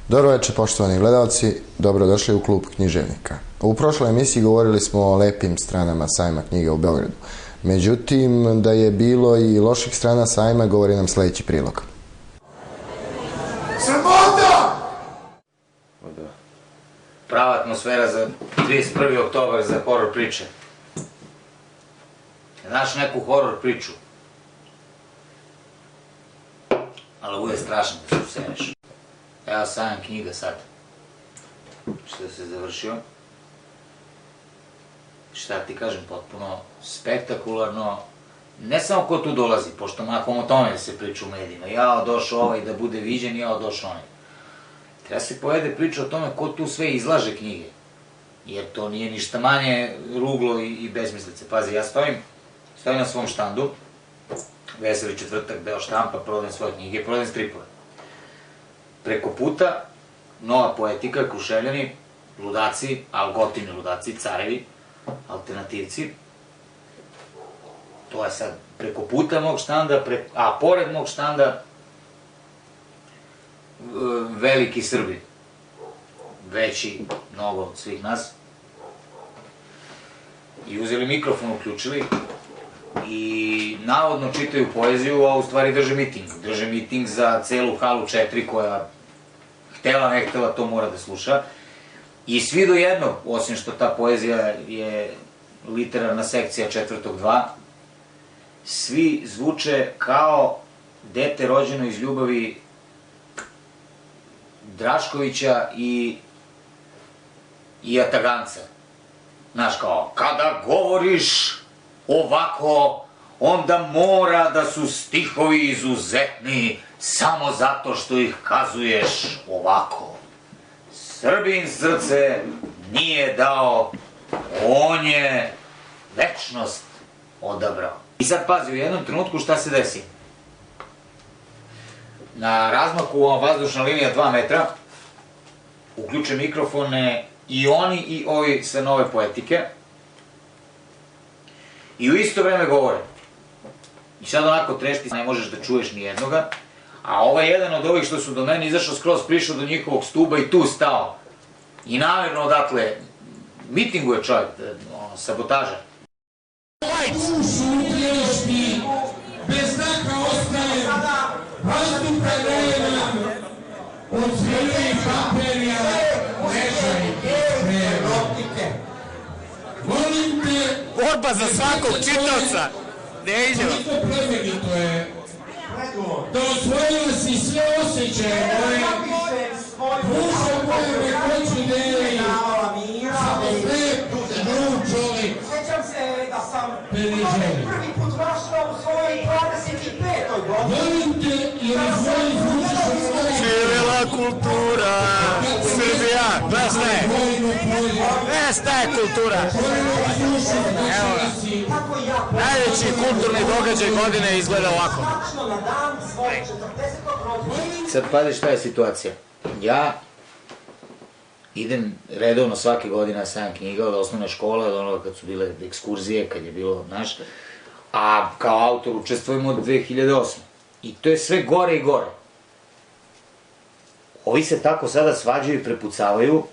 Dobro večer, poštovani gledalci, dobrodošli u Klub književnika. U prošloj emisiji govorili smo o lepim stranama sajma knjiga u Beogradu. Međutim, da je bilo i loših strana sajma, govori nam sljedeći prilog. Sramota! Prava atmosfera za 31. oktobar za horor priče. Znaš neku horor priču? Ali bude strašno da se useneš. Evo sajam knjiga sad. Što se završio. Šta ti kažem, potpuno spektakularno. Ne samo ko tu dolazi, pošto mahom o tome se priča u medijima. Jao, došao ovaj da bude viđen, jao, došao onaj. Treba se povede priča o tome ko tu sve izlaže knjige. Jer to nije ništa manje ruglo i besmislice. Pazi, ja stojim na svom štandu, Veseli četvrtak, deo štampa, prodajem svoje knjige, prodajem stripove. Preko puta, nova poetika, Kruševljani, ludaci, algotivni ludaci, carevi, alternativci. To je sad preko puta mog štanda, a pored mog štanda veliki Srbi. Veći, mnogo od svih nas. I uzeli mikrofon, uključili i navodno čitaju poeziju, a u stvari drže miting. Drže miting za celu halu 4 koja htela, ne htela, to mora da sluša. I svi do jednog, osim što ta poezija je literarna sekcija 4.2, svi zvuče kao dete rođeno iz ljubavi Draškovića i Ataganca. Znaš, kao, kada govoriš ovako, onda mora da su stihovi izuzetni samo zato što ih kazuješ ovako. Srbin srce nije dao, on je večnost odabrao. I sad pazi, u jednom trenutku šta se desi? Na razmaku vazdušna linija 2 metra uključe mikrofone i oni i ovi sa nove poetike i u isto vreme govore. I sad onako trešti, ne možeš da čuješ ni jednoga, a ovaj jedan od ovih što su do mene izašao skroz, prišao do njihovog stuba i tu stao. I namjerno odatle mitinguje čovjek, sabotaža. Bez znaka ostaje, vazduha nema, od zvijenih papirja, mreža i prerotike. Volim te... Borba za svakog čitavca! Ne ide vam! Isto plemenito je. Dozvolila si sve osjećaje moje, duša moje me hoću deli, samo lep, drug čovjek, periželi. Volim te jer je svoj zvučiš od svoje... Živjela kultura! Srbija! Znaš šta je? Znaš šta je kultura? Evo ga. Najveći kulturni događaj godine izgleda ovako. Sad pazi šta je situacija. Ja idem redovno svake godine na sajam knjiga od osnovne škole, od onoga kad su bile ekskurzije, kad je bilo, znaš, a kao autor učestvujem od 2008. I to je sve gore i gore. Ovi se tako sada svađaju i prepucavaju.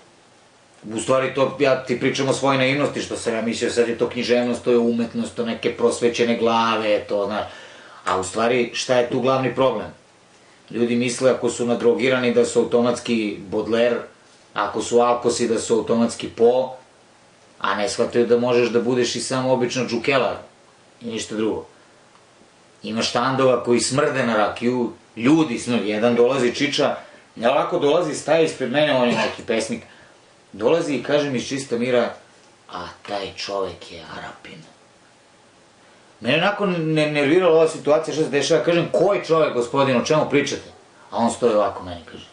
U stvari to, ja ti pričam o svojoj naivnosti, što sam ja mislio, sad je to književnost, to je umetnost, to neke prosvećene glave, to, znaš. A u stvari, šta je tu glavni problem? Ljudi misle ako su nadrogirani da su automatski Baudelaire, ako su alkosi da su automatski Po, a ne shvataju da možeš da budeš i samo obično džukela i ništa drugo. Ima štandova koji smrde na rakiju, ljudi smrde, jedan dolazi čiča, ne lako dolazi, staje ispred mene, on je neki pesnik, dolazi i kaže mi iz čista mira, a taj čovek je Arapin. Mene onako nervirala ova situacija, što se dešava, kažem, ko je čovek, gospodin, o čemu pričate? A on stoji ovako meni, kaže.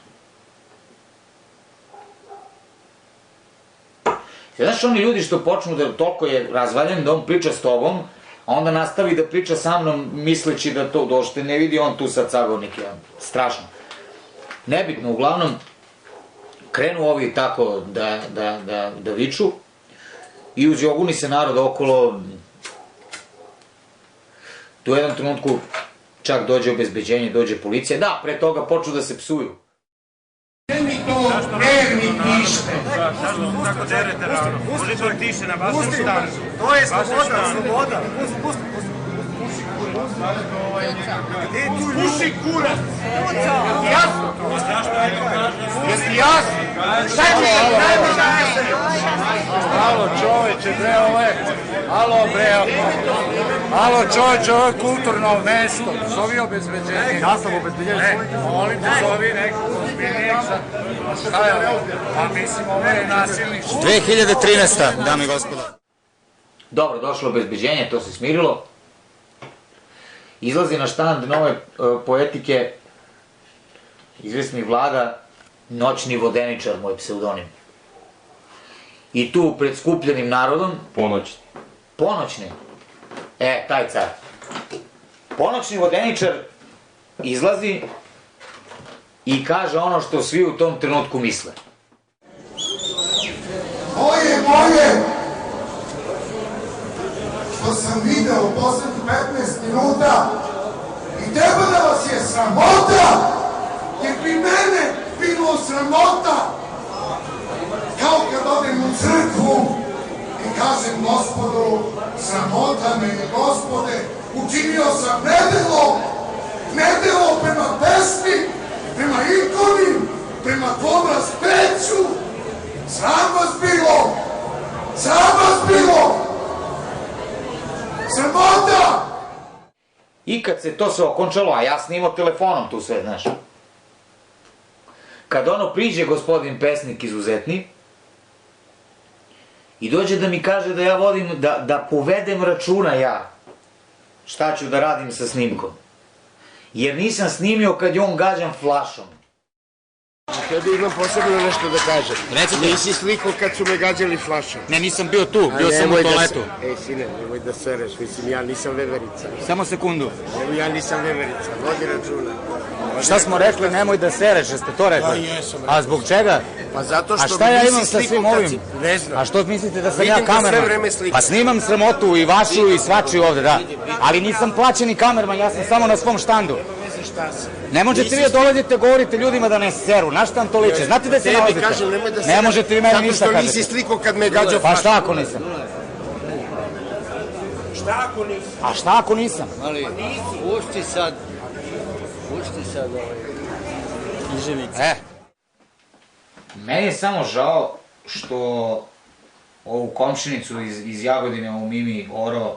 Znaš, oni ljudi što počnu da toliko je razvaljen, da on priča s tobom, a onda nastavi da priča sa mnom, misleći da to došte, ne vidi on tu sad sagovornik, strašno. Nebitno, uglavnom, krenu ovi tako da viču i uzjoguni se narod okolo. Tu u jednom trenutku čak dođe obezbeđenje, dođe policija. Da, pre toga počnu da se psuju. Ne mi to Dnevnik pište. Tako derete ravno. Može to tiše na vašem štanu. To je sloboda, sloboda. Puši kurac. Jasno? Jesi jasno? Šta će se? Alo čoveče, bre, ovo je... Alo bre, alo čoveče, ovo je kulturno mesto. Zovi obezbeđenje. Ja sam obezbeđenje. Molim te, zovi nekog ozbiljnijeg sad. Šta je ovo? Pa mislim, ovo je nasilništvo. 2013. dame i gospodo. Dobro, došlo obezbeđenje, to se smirilo. Izlazi na štand nove poetike izvesni Vlada, Noćni vodeničar, moj pseudonim. I tu pred skupljenim narodom... Ponoćni. Ponoćni? Taj car. Ponoćni vodeničar izlazi i kaže ono što svi u tom trenutku misle. Moje, što sam video u poslednjih 15 minuta i treba da vas je sramota, jer bi mene bilo sramota, kao kad odem u crkvu i kažem Gospodu, sramota me je, Gospode, učinio sam nedelo prema pesmi, prema ikoni, prema tvom raspeću, sram vas bilo, sramota! I kad se to sve okončalo, a ja snimao telefonom tu sve, znaš. Kad ono priđe gospodin pesnik izuzetni i dođe da mi kaže da ja vodim, da povedem računa ja šta ću da radim sa snimkom. Jer nisam snimio kad je on gađan flašom. Tebi imam posebno nešto da kažem. Recite. Nisi slikao kad su me gađali flašom. Ne, nisam bio tu, bio sam u toaletu. Sine, nemoj da sereš, mislim, ja nisam veverica. Samo sekundu. Evo, ja nisam veverica, vodi računa. Šta smo rekli, nemoj da sereš, jeste to rekli? Da, jesam. A zbog čega? Pa zato što A šta ja imam sa svim ovim? Ne znam. A što mislite da sam ja Vidim da sve kamerman? vreme slikam. Pa snimam sramotu i vašu i svačiju ovde, da. Ali nisam plaćeni kamerman, ja sam samo na svom štandu. Ne možete vi da dolazite, govorite ljudima da ne seru, na šta vam to liče? Znate da se nalazite? Ne možete vi meni ništa kažete. Zato što nisi slikao kad me gađao Pa šta ako nisam? Šta ako nisam? A šta ako nisam? Ali, pušti sad književnicu. Meni je samo žao što ovu komšinicu iz Jagodine, ovu Mimi Oro,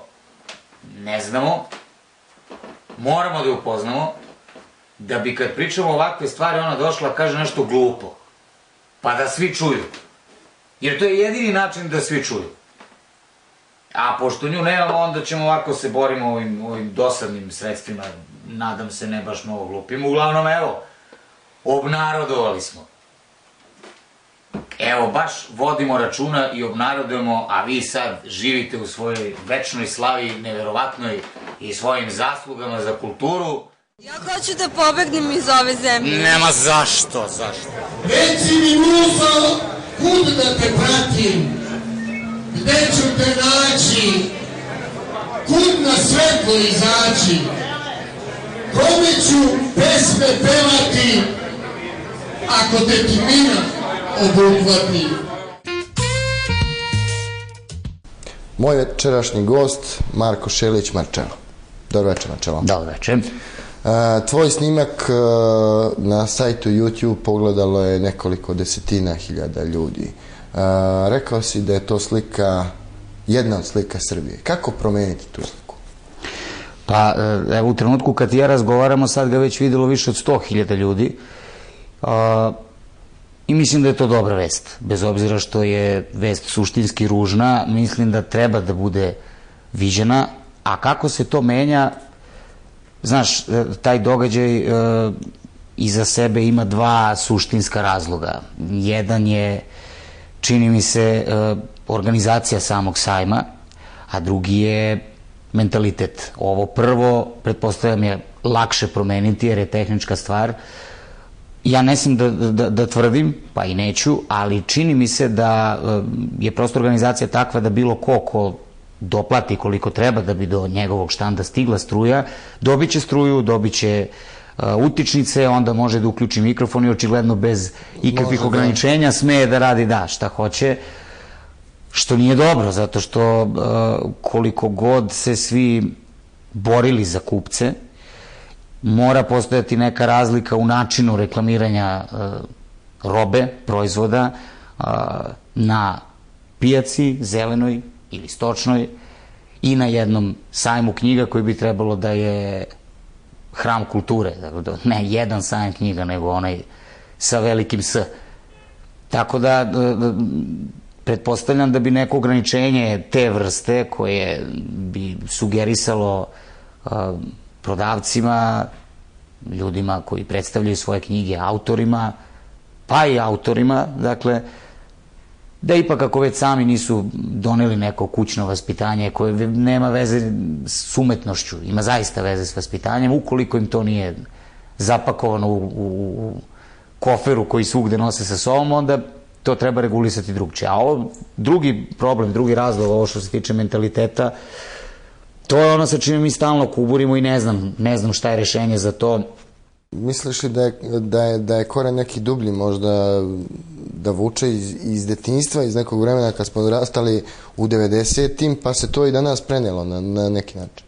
ne znamo. Moramo da je upoznamo, da bi kad pričamo ovakve stvari ona došla kaže nešto glupo, pa da svi čuju. Jer to je jedini način da svi čuju. A pošto nju nemamo, onda ćemo ovako se borimo ovim dosadnim sredstvima, nadam se ne baš mnogo glupim. Uglavnom, evo, obnarodovali smo. Evo, baš vodimo računa i obnarodujemo, a vi sad živite u svojoj večnoj slavi, neverovatnoj i svojim zaslugama za kulturu. Ja hoću da pobegnem iz ove zemlje. Nema zašto. Reci mi, Musa, kud da te pratim? Gde ću te naći? Kud na svetlo izaći? Kome ću pesme pevati ako te tmina obuhvati? Moj večerašnji gost, Marko Šelić, Marčelo. Dobro večer, Marčelo. Dobro večer. Tvoj snimak na sajtu YouTube pogledalo je nekoliko desetina hiljada ljudi. Rekao si da je to slika, jedna od slika Srbije. Kako promeniti tu sliku? Pa, evo, u trenutku kad ja razgovaramo, sad ga već videlo više od 100.000 ljudi. I mislim da je to dobra vest. Bez obzira što je vest suštinski ružna, mislim da treba da bude viđena. A kako se to menja, znaš, taj događaj iza sebe ima dva suštinska razloga. Jedan je, čini mi se, organizacija samog sajma, a drugi je mentalitet. Ovo prvo, pretpostavljam, je lakše promeniti jer je tehnička stvar. Ja ne smijem da tvrdim, pa i neću, ali čini mi se da je prosto organizacija takva da bilo ko doplati koliko treba da bi do njegovog štanda stigla struja, dobit će struju, dobit će utičnice, onda može da uključi mikrofon i očigledno bez ikakvih ograničenja sme da radi šta hoće, što nije dobro, zato što koliko god se svi borili za kupce, mora postojati neka razlika u načinu reklamiranja robe, proizvoda na pijaci, zelenoj ili stočnoj, i na jednom sajmu knjiga koji bi trebalo da je hram kulture, ne jedan sajam knjiga, nego onaj sa velikim S. Tako da, pretpostavljam da bi neko ograničenje te vrste koje bi sugerisalo prodavcima, ljudima koji predstavljaju svoje knjige, autorima, pa i autorima, dakle, da ipak ako već sami nisu doneli neko kućno vaspitanje koje nema veze s umetnošću, ima zaista veze s vaspitanjem, ukoliko im to nije zapakovano u koferu koji svugde nose sa sobom, onda to treba regulisati drugčije. A ovo, drugi problem, drugi razlog, ovo što se tiče mentaliteta, to je ono sa čime mi stalno kuburimo i ne znam šta je rešenje za to. Misliš li da je koren neki dublji možda da vuče iz detinjstva, iz nekog vremena kad smo odrastali u 90-im, pa se to i danas prenelo na neki način?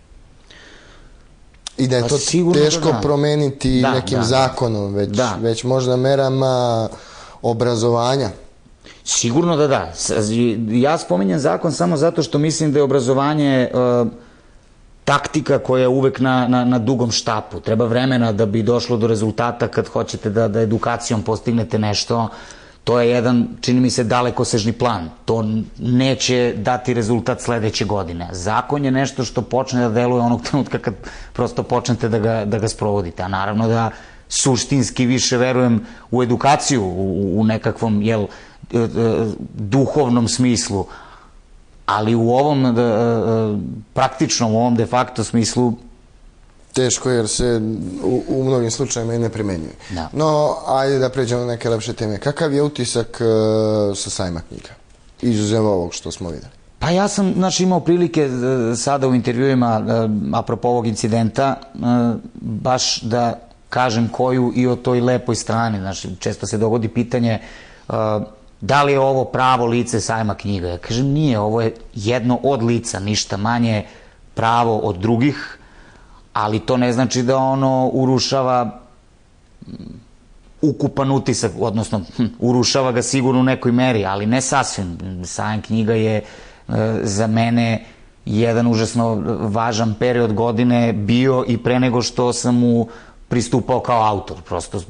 I da je to teško promeniti nekim zakonom, već možda merama obrazovanja? Sigurno da. Ja spominjem zakon samo zato što mislim da je obrazovanje taktika koja je uvek na dugom štapu. Treba vremena da bi došlo do rezultata kad hoćete da edukacijom postignete nešto. To je jedan, čini mi se, dalekosežni plan. To neće dati rezultat sledeće godine. Zakon je nešto što počne da deluje onog trenutka kad prosto počnete da ga sprovodite. A naravno da suštinski više verujem u edukaciju, u nekakvom, duhovnom smislu, ali u ovom praktičnom, u ovom de facto smislu teško, jer se u mnogim slučajima i ne primenjuje. No, ajde da pređemo na neke lepše teme. Kakav je utisak sa sajma knjiga? Izuzev ovog što smo videli. Pa ja sam, imao prilike sada u intervjuima, apropo ovog incidenta, baš da kažem koju i o toj lepoj strani. Često se dogodi pitanje da li je ovo pravo lice sajma knjiga. Ja kažem, nije, ovo je jedno od lica, ništa manje pravo od drugih, ali to ne znači da ono urušava ukupan utisak, odnosno urušava ga sigurno u nekoj meri, ali ne sasvim. Sajam knjiga je za mene jedan užasno važan period godine bio i pre nego što sam mu pristupao kao autor. Prosto,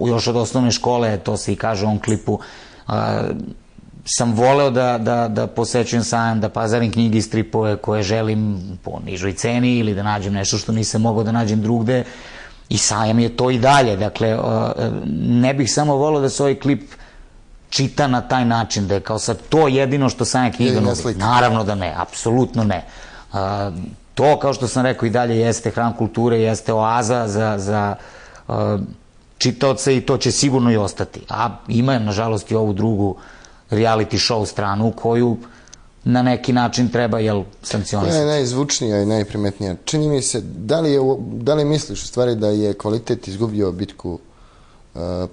još od osnovne škole, to se i kaže u ovom klipu, sam voleo da posećujem sajam, da pazarim knjige i stripove koje želim po nižoj ceni ili da nađem nešto što nisam mogao da nađem drugde, i sajam je to i dalje. Dakle, ne bih samo voleo da se ovaj klip čita na taj način, da je kao sad to jedino što sajam knjiga nudi. Naravno da ne, apsolutno ne. To, kao što sam rekao, i dalje jeste hram kulture, jeste oaza za čitaoce i to će sigurno i ostati. A ima, nažalost, i ovu drugu reality show stranu koju na neki način treba sankcionisati. Najzvučnija i najprimetnija. Čini mi se, da li misliš u stvari da je kvalitet izgubio bitku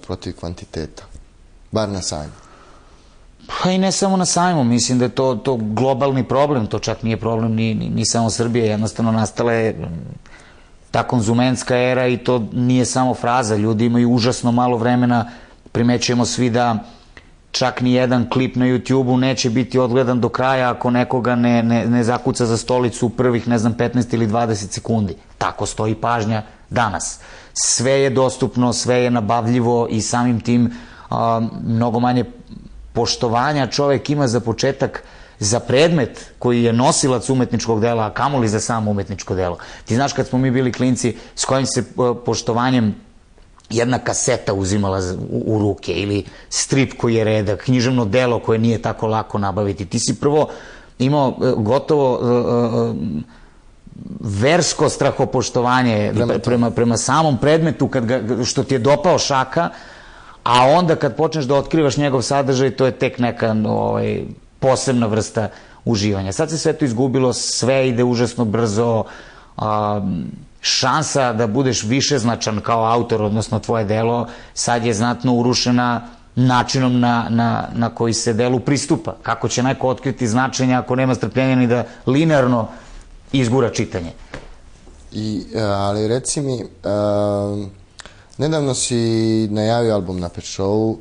protiv kvantiteta? Bar na sajmu. Pa i ne samo na sajmu, mislim da je to globalni problem, to čak nije problem ni samo Srbije, jednostavno nastala je ta konzumentska era i to nije samo fraza, ljudi imaju užasno malo vremena, primećujemo svi da čak ni jedan klip na YouTube-u neće biti odgledan do kraja ako nekoga ne zakuca za stolicu u prvih, 15 ili 20 sekundi. Tako stoji pažnja danas. Sve je dostupno, sve je nabavljivo i samim tim mnogo manje poštovanja čovek ima za početak za predmet koji je nosilac umetničkog dela, a kamoli za samo umetničko delo. Ti znaš kad smo mi bili klinci s kojim se poštovanjem jedna kaseta uzimala u ruke ili strip koji je redak, književno delo koje nije tako lako nabaviti. Ti si prvo imao gotovo versko strahopoštovanje prema samom predmetu što ti je dopao šaka, a onda kad počneš da otkrivaš njegov sadržaj, to je tek neka posebna vrsta uživanja. Sad se sve to izgubilo, sve ide užasno brzo, šansa da budeš višeznačan kao autor, odnosno tvoje delo, sad je znatno urušena načinom na koji se delu pristupa. Kako će neko otkriti značenje ako nema strpljenja ni da linearno izgura čitanje? Ali reci mi, nedavno si najavio album na Pet Showu,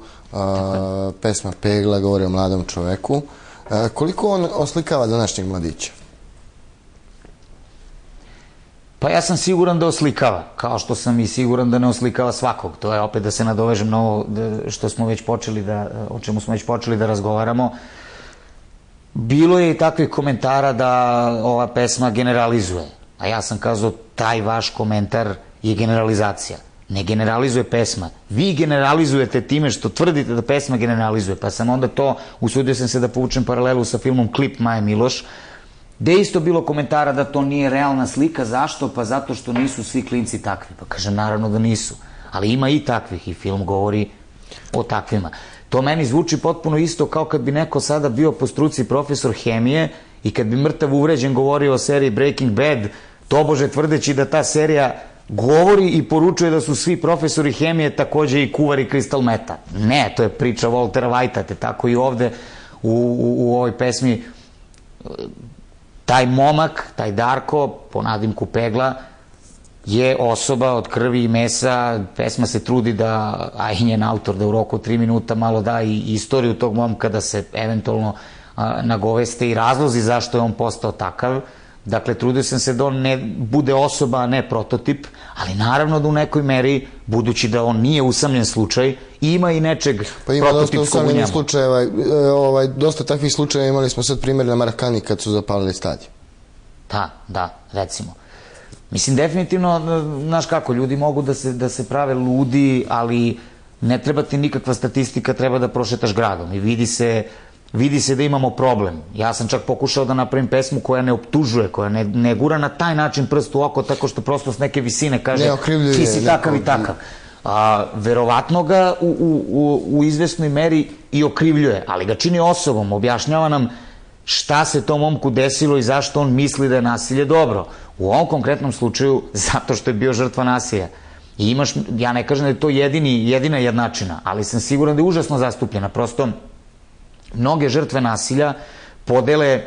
pesma Pegla govori o mladom čoveku. Koliko on oslikava današnjeg mladića? Pa ja sam siguran da oslikava, kao što sam i siguran da ne oslikava svakog. To je opet da se nadovežem na ovo što smo već počeli o čemu smo već počeli da razgovaramo. Bilo je i takvih komentara da ova pesma generalizuje, a ja sam kazao taj vaš komentar je generalizacija. Ne generalizuje pesma. Vi generalizujete time što tvrdite da pesma generalizuje, pa sam onda to, usudio sam se da povučem paralelu sa filmom Klip Maje Miloš, gde je isto bilo komentara da to nije realna slika. Zašto? Pa zato što nisu svi klinci takvi. Pa kažem, naravno da nisu, ali ima i takvih i film govori o takvima. To meni zvuči potpuno isto kao kad bi neko sada bio po struci profesor hemije i kad bi mrtav uvređen govorio o seriji Breaking Bad, tobože tvrdeći da ta serija govori i poručuje da su svi profesori hemije takođe i kuvari crystal meta. Ne, to je priča Waltera Whitea, te tako i ovde u ovoj pesmi taj momak, taj Darko, po nadimku Pegla, je osoba od krvi i mesa. Pesma se trudi da, a i njen autor, da u roku 3 minuta malo da i istoriju tog momka, da se eventualno nagoveste i razlozi zašto je on postao takav. Dakle, trudio sam se da on ne bude osoba, a ne prototip, ali naravno da u nekoj meri, budući da on nije usamljen slučaj, ima i nečeg prototipskog u njemu. Pa ima dosta usamljenih slučajeva, dosta takvih slučajeva imali smo sad primjer na Marakani kad su zapalili stadion. Da, recimo. Mislim, definitivno, znaš kako, ljudi mogu da se prave ludi, ali ne treba ti nikakva statistika, treba da prošetaš gradom i vidi se da imamo problem. Ja sam čak pokušao da napravim pesmu koja ne optužuje, koja ne gura na taj način prst u oko, tako što prosto s neke visine kaže ti si takav i takav. Verovatno ga u izvesnoj meri i okrivljuje, ali ga čini osobom, objašnjava nam šta se tom momku desilo i zašto on misli da je nasilje dobro. U ovom konkretnom slučaju, zato što je bio žrtva nasilja. I imaš, ja ne kažem da je to jedina jednačina, ali sam siguran da je užasno zastupljena. Prosto, mnoge žrtve nasilja podele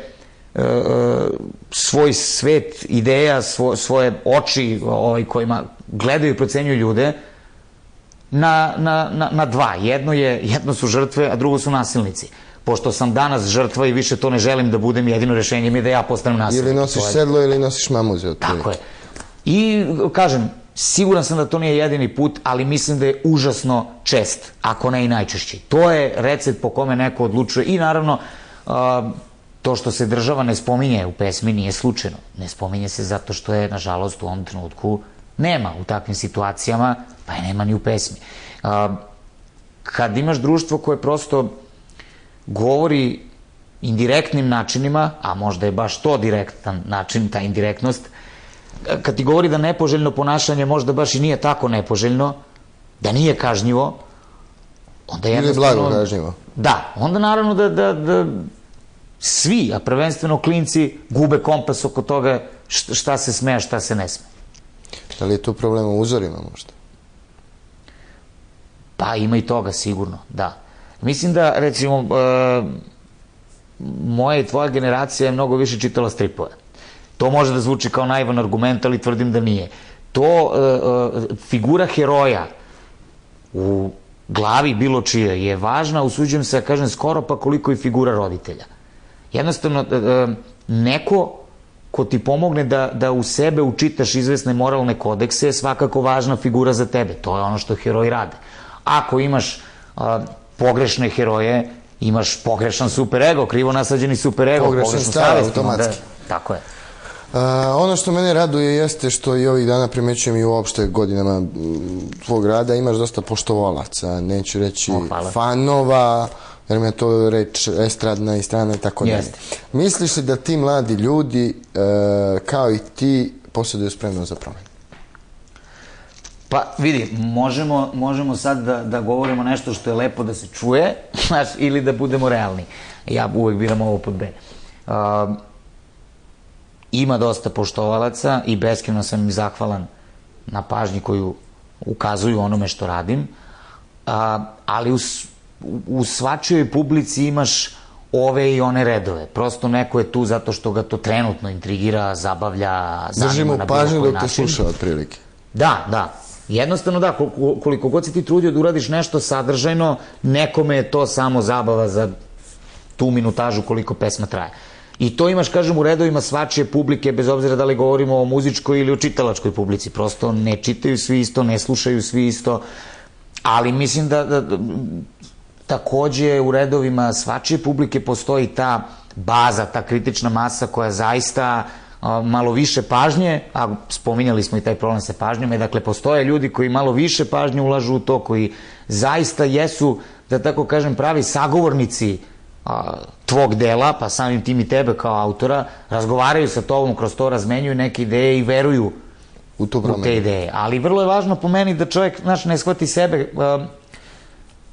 svoj svet ideja, svoje oči kojima gledaju i procenjuju ljude na dva. Jedno su žrtve, a drugo su nasilnici. Pošto sam danas žrtva i više to ne želim da budem, jedino rešenje mi je da ja postanem nasilnik. Ili nosiš sedlo ili nosiš mamuze. Tako je. I kažem, siguran sam da to nije jedini put, ali mislim da je užasno čest, ako ne i najčešći. To je recept po kome neko odlučuje i naravno to što se država ne spominje u pesmi nije slučajno. Ne spominje se zato što je, nažalost, u ovom trenutku nema u takvim situacijama, pa je nema ni u pesmi. Kad imaš društvo koje prosto govori indirektnim načinima, a možda je baš to direktan način, ta indirektnost, kad ti govori da nepoželjno ponašanje možda baš i nije tako nepoželjno, da nije kažnjivo, onda jednostavno... Ili blago kažnjivo. Da, onda naravno da svi, a prvenstveno klinci, gube kompas oko toga šta se sme, a šta se ne sme. Da li je tu problem u uzorima možda? Pa ima i toga sigurno, da. Mislim da, recimo, moja i tvoja generacija je mnogo više čitala stripove. To može da zvuči kao naivan argument, ali tvrdim da nije. To, figura heroja u glavi bilo čije je važna, usuđujem se da kažem skoro pa koliko i figura roditelja. Jednostavno, neko ko ti pomogne da u sebe učitaš izvesne moralne kodekse je svakako važna figura za tebe. To je ono što heroji rade. Ako imaš pogrešne heroje, imaš pogrešan superego, krivo nasađeni superego, pogrešan stav, automatski. Tako je. Ono što mene raduje jeste što i ovih dana primećujem i uopšte godinama tvog rada, imaš dosta poštovalaca, neću reći fanova, jer mi je to reč estradna i strana i tako dalje. Misliš li da ti mladi ljudi, kao i ti, posjeduju spremnost za promenu? Pa vidi, možemo sad da govorimo nešto što je lepo da se čuje, ili da budemo realni. Ja uvek biram ovo pod B. ima dosta poštovalaca i beskrajno sam im zahvalan na pažnji koju ukazuju onome što radim, ali u svačijoj publici imaš ove i one redove. Prosto neko je tu zato što ga to trenutno intrigira, zabavlja, zanima na bilo koji način. Drži mu pažnju dok te sluša otprilike. Da. Jednostavno da, koliko god si ti trudio da uradiš nešto sadržajno, nekome je to samo zabava za tu minutažu koliko pesma traje. I to imaš, kažem, u redovima svačije publike, bez obzira da li govorimo o muzičkoj ili o čitalačkoj publici. Prosto ne čitaju svi isto, ne slušaju svi isto, ali mislim da takođe u redovima svačije publike postoji ta baza, ta kritična masa koja zaista malo više pažnje, a spominjali smo i taj problem sa pažnjom, dakle postoje ljudi koji malo više pažnje ulažu u to, koji zaista jesu, da tako kažem, pravi sagovornici tvog dela, pa samim tim i tebe kao autora, razgovaraju sa tobom, kroz to razmenjuju neke ideje i veruju u te ideje. Ali vrlo je važno po meni da čovjek, znaš, ne shvati sebe,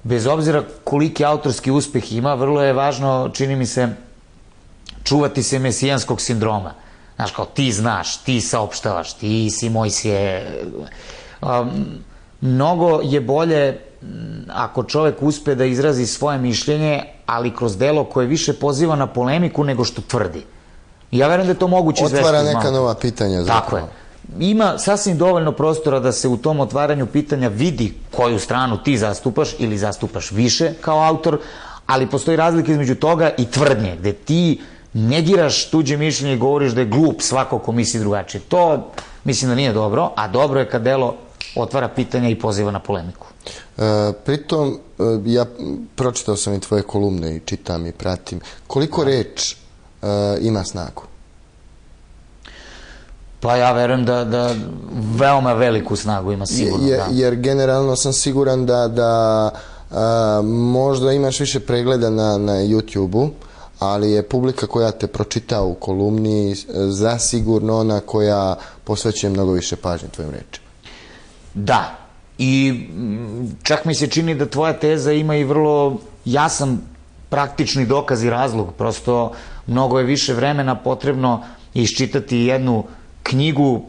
bez obzira koliki autorski uspeh ima, vrlo je važno, čini mi se, čuvati se mesijanskog sindroma. Znaš, kao ti znaš, ti saopštavaš, ti si Mojsije. Mnogo je bolje ako čovek uspe da izrazi svoje mišljenje, ali kroz delo koje više poziva na polemiku nego što tvrdi. Ja verujem da je to moguće izvesti. Otvara neka nova pitanja. Tako je. Ima sasvim dovoljno prostora da se u tom otvaranju pitanja vidi koju stranu ti zastupaš ili zastupaš više kao autor, ali postoji razlika između toga i tvrdnje, gde ti negiraš tuđe mišljenje i govoriš da je glup svako ko misli drugačije. To mislim da nije dobro, a dobro je kad delo otvara pitanja i poziva na polemiku. Pritom, ja pročitao sam i tvoje kolumne i čitam i pratim. Koliko reč ima snagu? Pa ja verujem da veoma veliku snagu ima sigurno. Jer generalno sam siguran da možda imaš više pregleda na YouTube-u, ali je publika koja te pročita u kolumni zasigurno ona koja posvećuje mnogo više pažnje tvojim rečima. Da, i čak mi se čini da tvoja teza ima i vrlo jasan praktični dokaz i razlog. Prosto mnogo je više vremena potrebno iščitati jednu knjigu,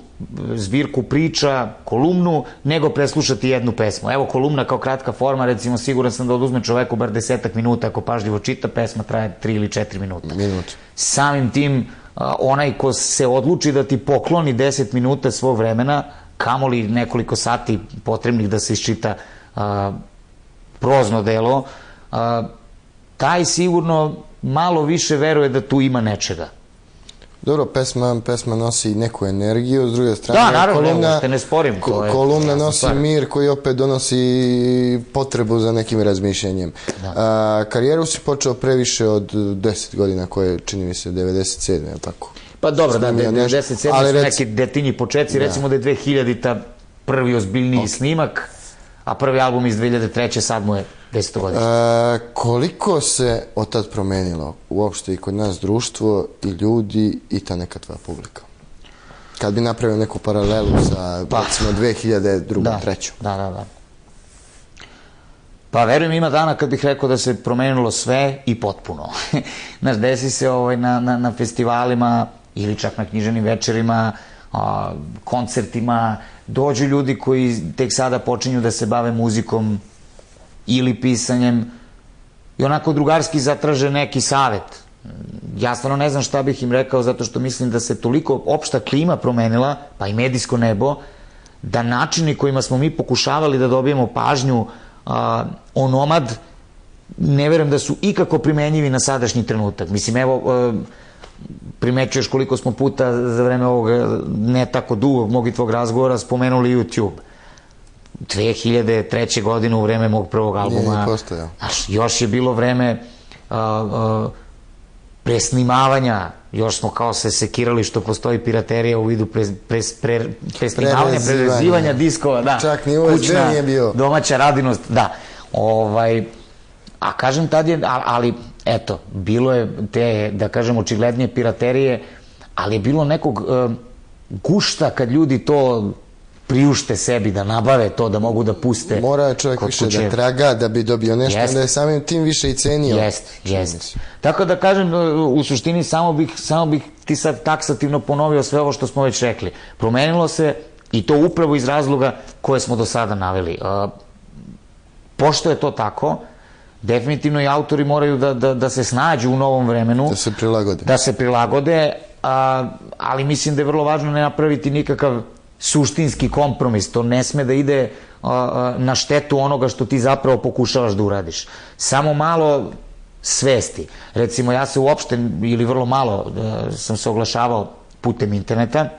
zbirku priča, kolumnu, nego preslušati jednu pesmu. Evo, kolumna kao kratka forma, recimo, siguran sam da oduzme čoveku bar 10 minuta ako pažljivo čita, pesma traje 3 ili 4 minuta. Samim tim, onaj ko se odluči da ti pokloni 10 minuta svog vremena, kamoli nekoliko sati potrebnih da se iščita prozno delo, taj sigurno malo više veruje da tu ima nečega. Dobro, pesma nosi neku energiju, s druge strane... Da, naravno, te ne sporim. Kolumna nosi mir koji opet donosi potrebu za nekim razmišljanjem. Karijeru si počeo previše od 10 godina, koje čini mi se 97, je li tako? Pa dobro, da, 97 su neki detinji početci, recimo da je 2000-ta prvi ozbiljniji snimak, a prvi album iz 2003. sad mu je 10 godina. Koliko se od tad promenilo uopšte i kod nas društvo i ljudi i ta neka tvoja publika? Kad bi napravio neku paralelu sa, recimo, 2002. 2003. Da. Pa verujem, ima dana kad bih rekao da se promenilo sve i potpuno. Znaš, desi se na festivalima ili čak na književnim večerima, koncertima, dođu ljudi koji tek sada počinju da se bave muzikom ili pisanjem i onako drugarski zatraže neki savet. Ja stvarno ne znam šta bih im rekao, zato što mislim da se toliko opšta klima promenila, pa i medijsko nebo, da načini kojima smo mi pokušavali da dobijemo pažnju onomad, ne verujem da su ikako primenjivi na sadašnji trenutak. Mislim, evo, primećuješ koliko smo puta za vreme ovog ne tako dugog mog i tvog razgovora spomenuli YouTube. 2003. godine u vreme mog prvog albuma, još je bilo vreme presnimavanja, još smo kao se sekirali što postoji piraterija u vidu presnimavanja, prerezivanja diskova, čak ni USB nije bio, domaća radinost, da. A kažem, tad je, ali eto, bilo je te, da kažem, očiglednije piraterije, ali je bilo nekog gušta kad ljudi to priušte sebi da nabave to, da mogu da puste. Mora čovjek više da traga da bi dobio nešto, onda je samim tim više i cenio. Jeste. Tako da kažem, u suštini samo bih ti sad taksativno ponovio sve ovo što smo već rekli. Promenilo se i to upravo iz razloga koje smo do sada naveli. Pošto je to tako, definitivno i autori moraju da se snađu u novom vremenu. Da se prilagode, ali mislim da je vrlo važno ne napraviti nikakav suštinski kompromis. To ne sme da ide na štetu onoga što ti zapravo pokušavaš da uradiš. Samo malo svesti. Recimo, ja se uopšte, ili vrlo malo, sam se oglašavao putem interneta.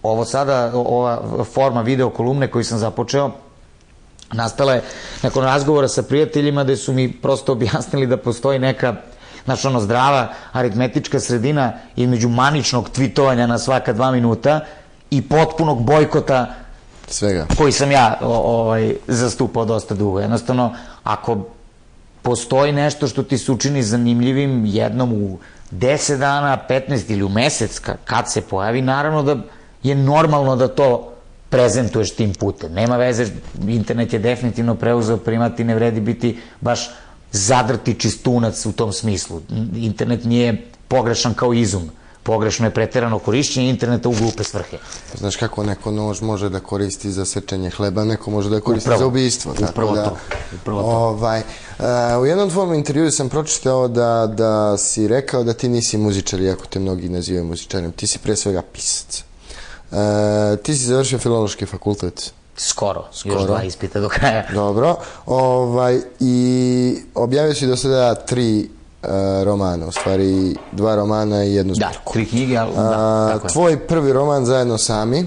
Ovo sada, ova forma video kolumne koju sam započeo, nastala je nakon razgovora sa prijateljima gde su mi prosto objasnili da postoji neka, znači ono, zdrava aritmetička sredina između maničnog tvitovanja na svaka 2 minuta i potpunog bojkota svega koji sam ja zastupao dosta dugo. Jednostavno, ako postoji nešto što ti se učini zanimljivim jednom u 10 dana, 15 ili u mesec, kad se pojavi, naravno da je normalno da to prezentuješ tim putem. Nema veze, internet je definitivno preuzeo primat i ne vredi biti baš zadrti čistunac u tom smislu. Internet nije pogrešan kao izum. Pogrešno je preterano korišćenje interneta u glupe svrhe. Znaš kako neko nož može da koristi za sečenje hleba, neko može da koristi za ubistvo. Upravo to. U jednom tvom intervjuu sam pročitao da si rekao da ti nisi muzičar, iako te mnogi nazivaju muzičarem. Ti si pre svega pisac. Ti si završio filološki fakultet. Skoro. Još 2 ispita do kraja. Dobro. I objavio si do sada 3 romana, u stvari 2 romana i 1 zbirku. Da, 3 knjige, ali da, tako je. Tvoj prvi roman Zajedno sami,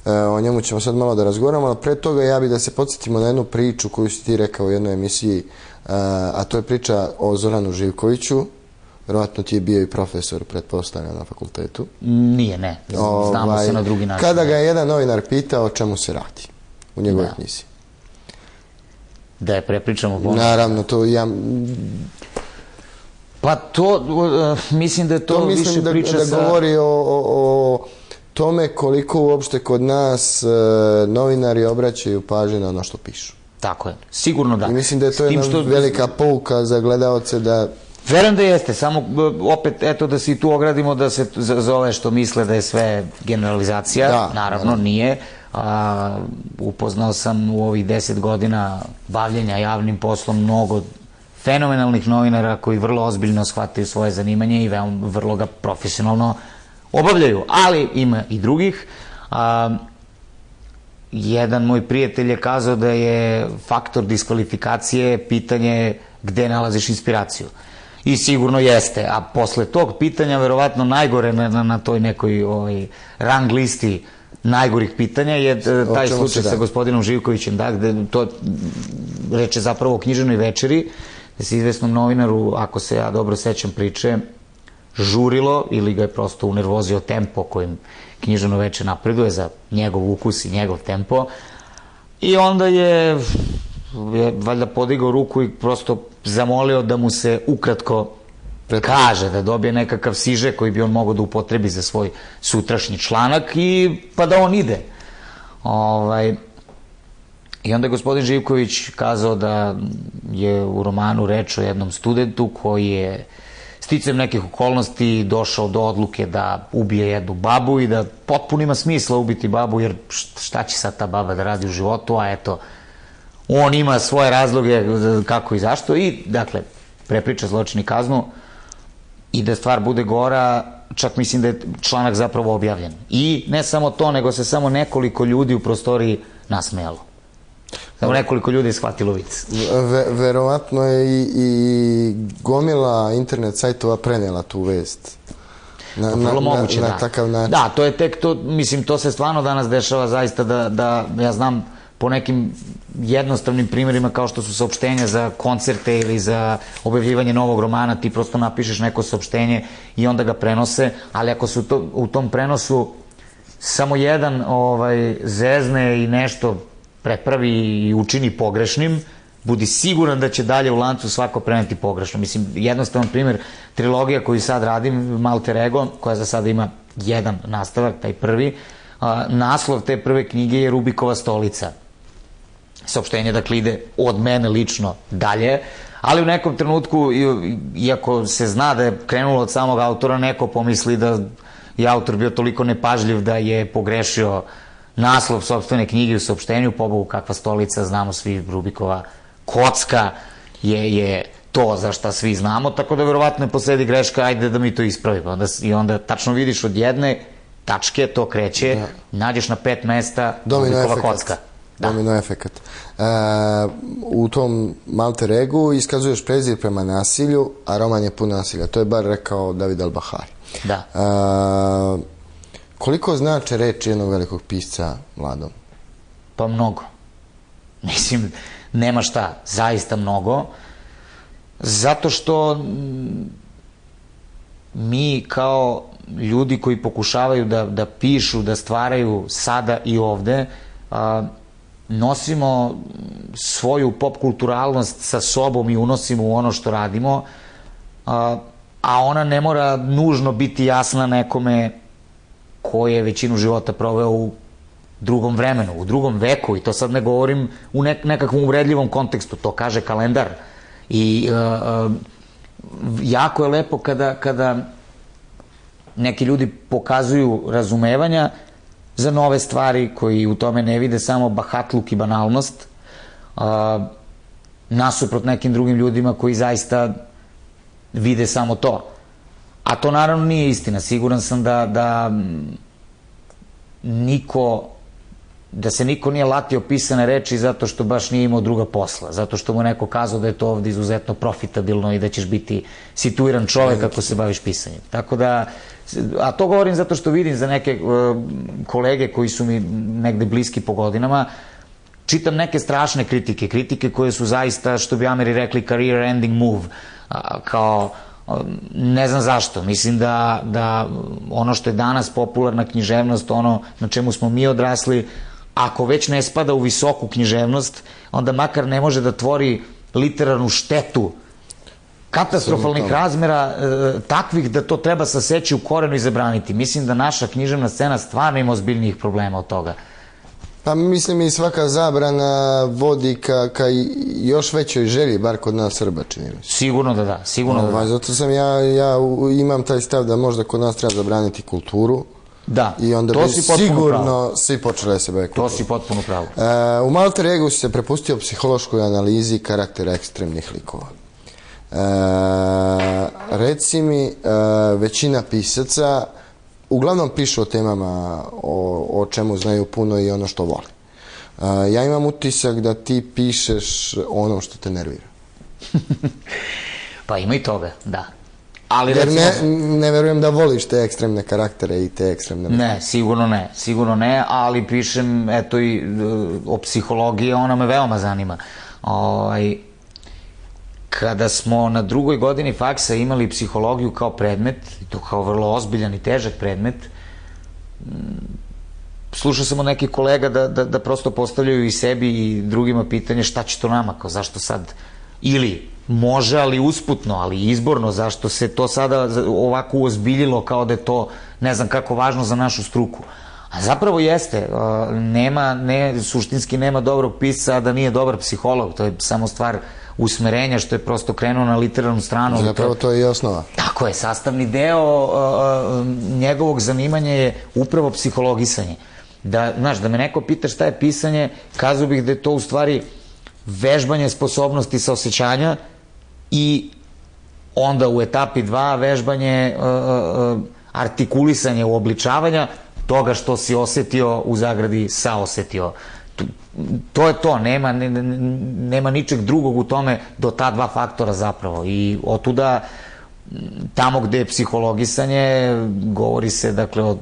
o njemu ćemo sad malo da razgovaramo, ali pre toga ja bih da se podsjetimo na jednu priču koju si ti rekao u jednoj emisiji, a to je priča o Zoranu Živkoviću. Verovatno ti je bio i profesor, pretpostavljam, na fakultetu. Nije, ne. Znamo se na drugi način. Kada ga je jedan novinar pitao o čemu se radi u njegovoj knjizi. Da je prepričamo ponovno. Naravno, to ja... Pa to, mislim da je to više priča sa... Da govori o tome koliko uopšte kod nas novinari obraćaju pažnju na ono što pišu. Tako je, sigurno da. I mislim da je to jedna velika pouka za gledaoce da... Verujem da jeste, samo opet, eto, da se i tu ogradimo da se zove što misle da je sve generalizacija. Naravno, nije. Upoznao sam u ovih 10 godina bavljenja javnim poslom mnogo fenomenalnih novinara koji vrlo ozbiljno shvataju svoje zanimanje i vrlo ga profesionalno obavljaju, ali ima i drugih. Jedan moj prijatelj je kazao da je faktor diskvalifikacije pitanje gde nalaziš inspiraciju. I sigurno jeste, a posle tog pitanja, verovatno najgore na toj nekoj rang listi najgorih pitanja je taj slučaj sa gospodinom Živkovićem, gde to reče zapravo o književnoj večeri, da se izvesnom novinaru, ako se ja dobro sećam priče, žurilo ili ga je prosto unervozio tempo kojim književno veče napreduje za njegov ukus i njegov tempo. I onda je valjda podigao ruku i prosto zamolio da mu se ukratko kaže, da dobije nekakav siže koji bi on mogao da upotrebi za svoj sutrašnji članak i pa da on ide. I onda je gospodin Živković kazao da je u romanu reč o jednom studentu koji je sticajem nekih okolnosti došao do odluke da ubije jednu babu i da potpuno ima smisla ubiti babu, jer šta će sad ta baba da radi u životu, a eto, on ima svoje razloge kako i zašto i, dakle, prepriča zločin i kaznu i da stvar bude gora, čak mislim da je članak zapravo objavljen. I ne samo to, nego se samo nekoliko ljudi u prostoriji nasmejalo. Samo nekoliko ljudi je shvatilo vic. Verovatno je i gomila internet sajtova prenela tu vest. Vrlo moguće, da. Na takav način. Da, to je tek to, mislim, to se stvarno danas dešava zaista da ja znam po nekim jednostavnim primjerima kao što su saopštenja za koncerte ili za objavljivanje novog romana, ti prosto napišeš neko saopštenje i onda ga prenose, ali ako se u tom prenosu samo jedan zezne i nešto prepravi i učini pogrešnim, budi siguran da će dalje u lancu svako preneti pogrešno. Mislim, jednostavan primjer, trilogija koju sad radim, Malter Ego, koja za sada ima jedan nastavak, taj prvi, naslov te prve knjige je Rubikova stolica. Saopštenje, dakle, ide od mene lično dalje, ali u nekom trenutku, iako se zna da je krenulo od samog autora, neko pomisli da je autor bio toliko nepažljiv da je pogrešio naslov sopstvene knjige u saopštenju. Pobogu, kakva stolica, znamo svi, Rubikova kocka je to za šta svi znamo, tako da verovatno je posledi greška, ajde da mi to ispravimo. I onda tačno vidiš od jedne tačke, to kreće, nađeš na 5 mesta Rubikova kocka. Domino efekat. U tom alter egu iskazuješ prezir prema nasilju, a roman je pun nasilja. To je bar rekao David Al-Bahari. Da. Koliko znače reči jednog velikog pisca mladom? Pa mnogo. Mislim, nema šta, zaista mnogo. Zato što mi kao ljudi koji pokušavaju da pišu, da stvaraju sada i ovde, nosimo svoju pop kulturalnost sa sobom i unosimo u ono što radimo, a ona ne mora nužno biti jasna nekome ko je većinu života proveo u drugom vremenu, u drugom veku, i to sad ne govorim u nekakvom uvredljivom kontekstu, to kaže kalendar. I jako je lepo kada neki ljudi pokazuju razumevanja za nove stvari, koji u tome ne vide samo bahatluk i banalnost, nasuprot nekim drugim ljudima koji zaista vide samo to. A to naravno nije istina. Siguran sam da se niko nije latio pisane reči zato što baš nije imao druga posla, zato što mu neko kazao da je to ovde izuzetno profitabilno i da ćeš biti situiran čovek ako se baviš pisanjem. Tako da, a to govorim zato što vidim za neke kolege koji su mi negde bliski po godinama, čitam neke strašne kritike koje su zaista, što bi Ameri rekli, career ending move, kao ne znam zašto. Mislim da ono što je danas popularna književnost, ono na čemu smo mi odrasli, ako već ne spada u visoku književnost, onda makar ne može da tvori literarnu štetu katastrofalnih razmera, takvih da to treba saseći u korenu i zabraniti. Mislim da naša književna scena stvarno ima ozbiljnijih problema od toga. Pa mislim i svaka zabrana vodi ka još većoj želji, bar kod nas Srba, čini mi se. Sigurno da da, sigurno da da. Zato sam ja imam taj stav da možda kod nas treba zabraniti kulturu. Da, i onda bi sigurno svi počeli da se bave kulturu. To si potpuno pravo. U alter egu si se prepustio psihološkoj analizi karaktera ekstremnih likova. Reci mi, većina pisaca uglavnom pišu o temama o čemu znaju puno i ono što vole. Ja imam utisak da ti pišeš ono što te nervira. Pa ima i toga, da. Jer ne verujem da voliš te ekstremne karaktere i te ekstremne... Ne, sigurno ne, ali pišem, eto, i o psihologiji, ona me veoma zanima. Kada smo na 2. godini faksa imali psihologiju kao predmet, i to kao vrlo ozbiljan i težak predmet, slušao sam od nekih kolega da prosto postavljaju i sebi i drugima pitanje šta će to nama, kao zašto sad, ili može, ali usputno, ali izborno, zašto se to sada ovako uozbiljilo kao da je to ne znam kako važno za našu struku. A zapravo jeste, suštinski nema dobrog pisca, a da nije dobar psiholog, to je samo stvar usmerenja, što je prosto krenuo na literarnu stranu. Zapravo to je i osnova. Tako je, sastavni deo njegovog zanimanja je upravo psihologisanje. Znaš, da me neko pita šta je pisanje, kazao bih da je to u stvari vežbanje sposobnosti saosećanja i onda u etapi 2 vežbanje artikulisanja, uobličavanja toga što si osetio u zagradi saosetio. To je to, nema ničeg drugog u tome do ta 2 faktora zapravo. I otuda, tamo gde je psihologisanje, govori se, dakle, o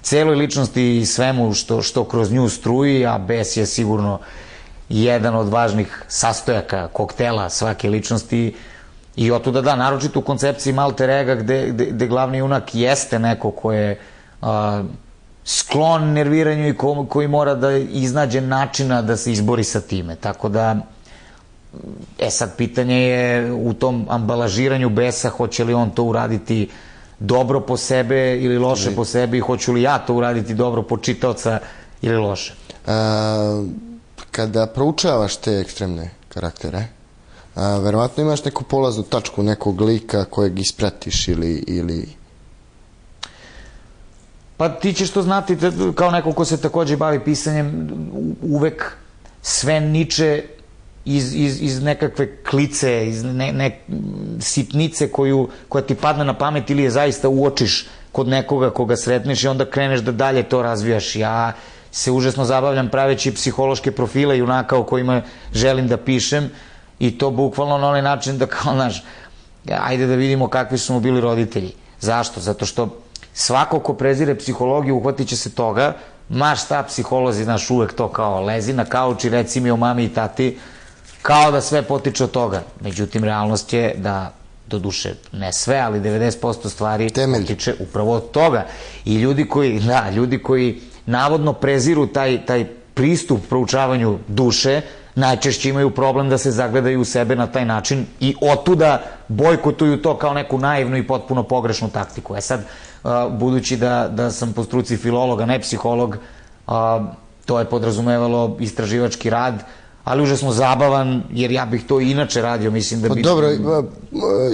celoj ličnosti i svemu što kroz nju struji, a bes je sigurno jedan od važnih sastojaka koktela svake ličnosti. I otuda da, naročito u koncepciji alter ega gde glavni junak jeste neko ko je sklon nerviranju i koji mora da iznađe načina da se izbori sa time. Tako da, sad pitanje je u tom ambalažiranju besa, hoće li on to uraditi dobro po sebe ili loše po sebe i hoću li ja to uraditi dobro po čitaoca ili loše. Kada proučavaš te ekstremne karaktere, verovatno imaš neku polaznu tačku nekog lika kojeg ispratiš ili... Pa ti ćeš to znati kao neko ko se takođe bavi pisanjem, uvek sve niče iz nekakve klice, iz sitnice koja ti padne na pamet ili je zaista uočiš kod nekoga koga sretneš i onda kreneš da dalje to razvijaš. Ja se užasno zabavljam praveći psihološke profile junaka o kojima želim da pišem i to bukvalno na onaj način da kao, znaš, ajde da vidimo kakvi su mu bili roditelji. Zašto? Zato što svako ko prezire psihologiju uhvatit će se toga, maš šta psiholozi, znaš, uvek to kao lezi na kauč i reci mi o mami i tati, kao da sve potiče od toga. Međutim, realnost je da, doduše ne sve, ali 90% stvari potiče upravo od toga. I ljudi koji navodno preziru taj pristup proučavanju duše, najčešće imaju problem da se zagledaju u sebe na taj način i otuda bojkotuju to kao neku naivnu i potpuno pogrešnu taktiku. Sad, budući da sam po struci filolog, a ne psiholog, to je podrazumevalo istraživački rad, ali užasno zabavan, jer ja bih to inače radio, mislim da bi... Dobro,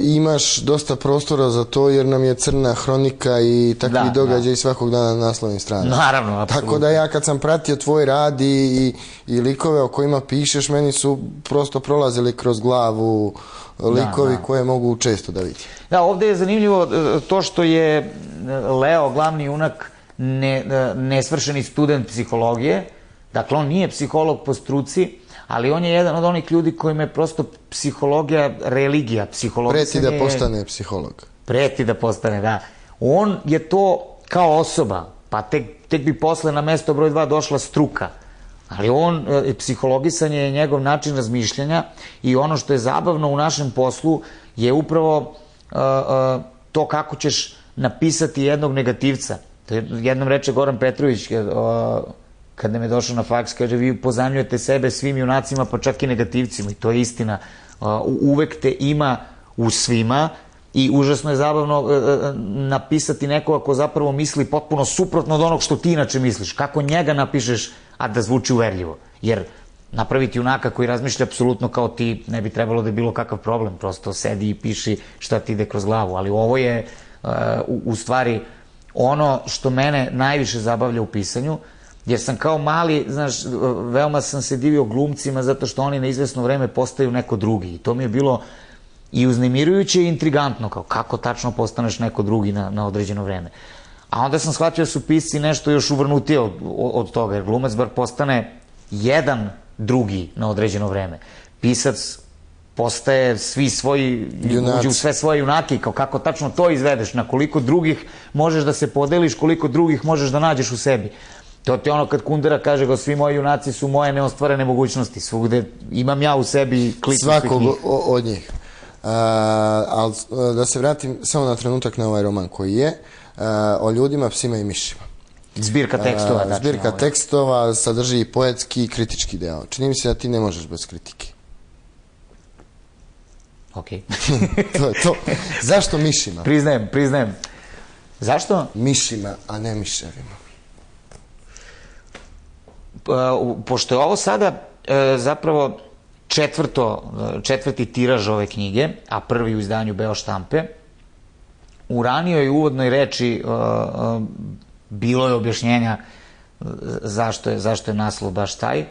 imaš dosta prostora za to, jer nam je crna hronika i takvi događaj svakog dana na naslovnim stranama. Naravno, apsolutno. Tako da ja kad sam pratio tvoj rad i likove o kojima pišeš, meni su prosto prolazili kroz glavu likovi koje mogu često da vidim. Da, ovde je zanimljivo to što je Leo, glavni junak, nesvršeni student psihologije, dakle on nije psiholog po struci, ali on je jedan od onih ljudi kojima je prosto psihologija religija. Preti da postane psiholog. Preti da postane, da. On je to kao osoba, pa tek bi posle na mesto broj 2 došla struka. Ali psihologisanje je njegov način razmišljanja i ono što je zabavno u našem poslu je upravo to kako ćeš napisati jednog negativca. Jednom reče Goran Petrović, kada me došao na faks, kaže, vi pozajmljujete sebe svim junacima, pa čak i negativcima, i to je istina. Uvek te ima u svima i užasno je zabavno napisati nekoga ko zapravo misli potpuno suprotno od onog što ti inače misliš. Kako njega napišeš, a da zvuči uverljivo. Jer napraviti junaka koji razmišlja apsolutno kao ti ne bi trebalo da je bilo kakav problem. Prosto sedi i piši šta ti ide kroz glavu. Ali ovo je u stvari ono što mene najviše zabavlja u pisanju, jer sam kao mali, znaš, veoma sam se divio glumcima zato što oni na izvesno vreme postaju neko drugi. I to mi je bilo i uznemirujuće i intrigantno, kao kako tačno postaneš neko drugi na određeno vreme. A onda sam shvatio da su pisci nešto još uvrnutije od toga, jer glumac bar postane jedan drugi na određeno vreme. Pisac postaje svi svoji, uđe u sve svoje junake, kao kako tačno to izvedeš, na koliko drugih možeš da se podeliš, koliko drugih možeš da nađeš u sebi. To ti ono kad Kundera kaže ga, svi moji junaci su moje neostvarene mogućnosti, svugde imam ja u sebi klicu svakog od njih. Ali da se vratim samo na trenutak na ovaj roman koji je o ljudima, psima i mišima. Zbirka tekstova. Zbirka tekstova, sadrži i poetski i kritički deo. Čini mi se da ti ne možeš bez kritike. Okej. To je to. Zašto mišima? Priznajem. Zašto? Mišima, a ne miševima. Pošto je ovo sada zapravo četvrti tiraž ove knjige, a prvi u izdanju Beo štampe, u ranijoj uvodnoj reči bilo je objašnjenja zašto je naslov baš taj.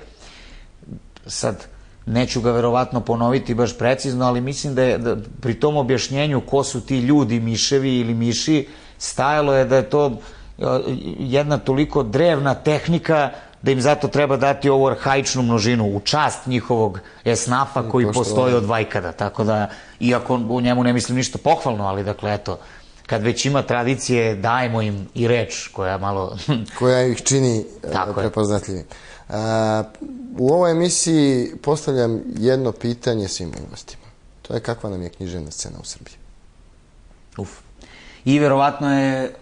Sad, neću ga verovatno ponoviti baš precizno, ali mislim da je pri tom objašnjenju ko su ti ljudi, miševi ili miši, stajalo je da je to jedna toliko drevna tehnika da im zato treba dati ovu arhaičnu množinu u čast njihovog esnafa koji postoji od vajkada. Tako da, iako u njemu ne mislim ništa pohvalno, ali dakle, eto, kad već ima tradicije, dajmo im i reč koja malo... koja ih čini prepoznatljivim. U ovoj emisiji postavljam jedno pitanje svim gostima. To je kakva nam je književna scena u Srbiji? I verovatno je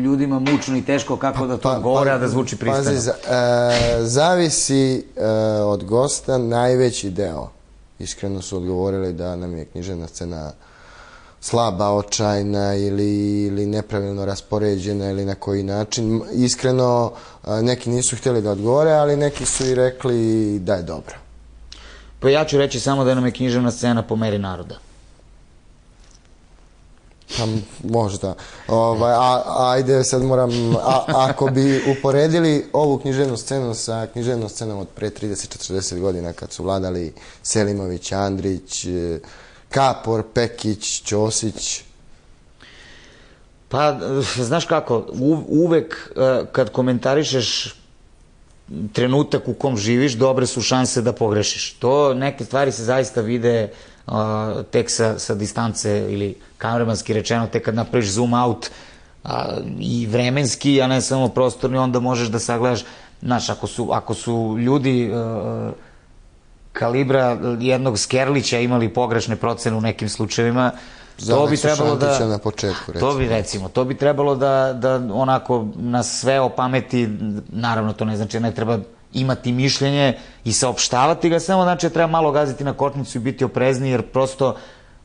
ljudima mučno i teško kako da to govore, a da zvuči pristojno. Pazi, zavisi od gosta najveći deo. Iskreno su odgovorili da nam je književna scena slaba, očajna ili nepravilno raspoređena ili na koji način. Iskreno, neki nisu htjeli da odgovore, ali neki su i rekli da je dobro. Pa ja ću reći samo da nam je književna scena po meri naroda. Možda. Ajde, sad moram... Ako bi uporedili ovu književnu scenu sa književnom scenom od pre 30-40 godina, kad su vladali Selimović, Andrić, Kapor, Pekić, Ćosić... Pa, znaš kako, uvek kad komentarišeš trenutak u kom živiš, dobre su šanse da pogrešiš. To, neke stvari se zaista vide tek sa distance ili kameramanski rečeno, tek kad napraviš zoom out i vremenski, a ne samo prostorni, onda možeš da sagledaš, znaš, ako su ljudi kalibra jednog Skerlića imali pogrešne procene u nekim slučajevima, to bi trebalo da... na početku, recimo. To bi trebalo da onako nas sve opameti, naravno to ne znači ne treba imati mišljenje i saopštavati ga, samo znači treba malo gaziti na kočnicu i biti oprezni, jer prosto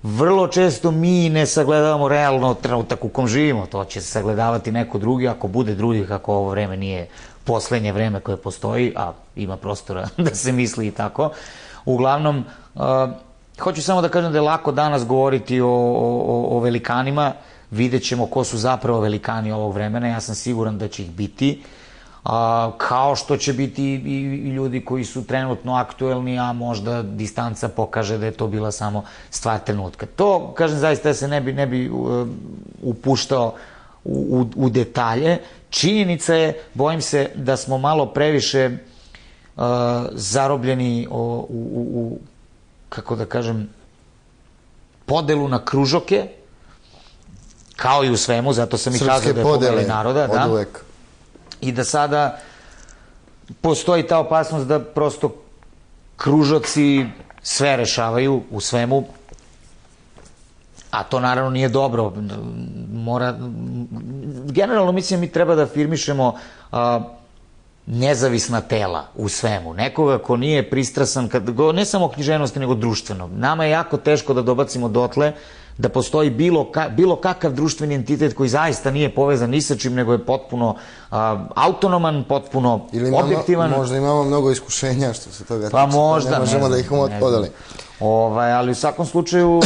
vrlo često mi ne sagledavamo realno trenutak u kom živimo, to će se sagledavati neko drugi, ako bude drugi, kako ovo vreme nije poslednje vreme koje postoji, a ima prostora da se misli i tako. Uglavnom, hoću samo da kažem da je lako danas govoriti o velikanima, vidjet ćemo ko su zapravo velikani ovog vremena, ja sam siguran da će ih biti, kao što će biti i ljudi koji su trenutno aktuelni, a možda distanca pokaže da je to bila samo stvar trenutka. To, kažem, zaista se ne bi upuštao u detalje. Činjenica je, bojim se da smo malo previše zarobljeni u kako da kažem, podelu na kružoke, kao i u svemu, zato sam i kazao da je podele naroda, da, i da sada postoji ta opasnost da prosto kružoci sve rešavaju u svemu, a to naravno nije dobro. Generalno mislim mi treba da afirmišemo nezavisna tela u svemu. Nekoga ko nije pristrasan, ne samo književnosti, nego društveno. Nama je jako teško da dobacimo dotle da postoji bilo kakav društveni entitet koji zaista nije povezan ni sa čim, nego je potpuno autonoman, potpuno objektivan. Možda imamo mnogo iskušenja što se toga tiče. Pa možda. Ne možemo da ih odali. Ali u svakom slučaju,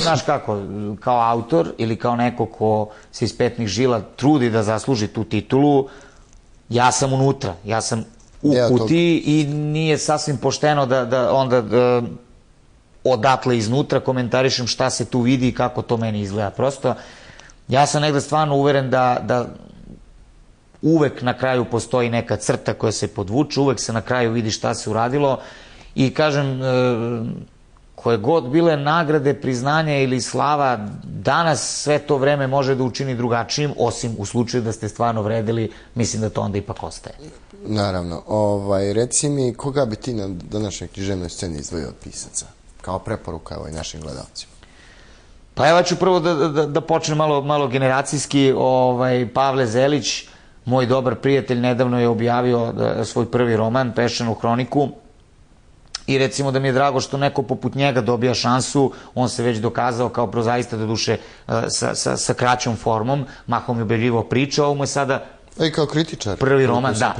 znaš kako, kao autor ili kao neko ko se iz petnih žila trudi da zasluži tu titulu, ja sam unutra, ja sam u kutiji i nije sasvim pošteno da onda odatle iznutra komentarišem šta se tu vidi i kako to meni izgleda. Prosto, ja sam negde stvarno uveren da uvek na kraju postoji neka crta koja se podvuče, uvek se na kraju vidi šta se uradilo i kažem, koje god bile nagrade, priznanja ili slava, danas sve to vreme može da učini drugačijim, osim u slučaju da ste stvarno vredili, mislim da to onda ipak ostaje. Naravno. Reci mi, koga bi ti na današnjoj književnoj sceni izdvojio od pisaca? Kao preporuka našim gledalcima. Pa evo ću prvo da počnem malo generacijski. Pavle Zelić, moj dobar prijatelj, nedavno je objavio svoj prvi roman, Peščanu hroniku, i recimo da mi je drago što neko poput njega dobija šansu, on se već dokazao kao prozaista, do duše sa kraćom formom, mahom je objavljivo priča, ovo mu je sada i kao kritičar prvi roman, da.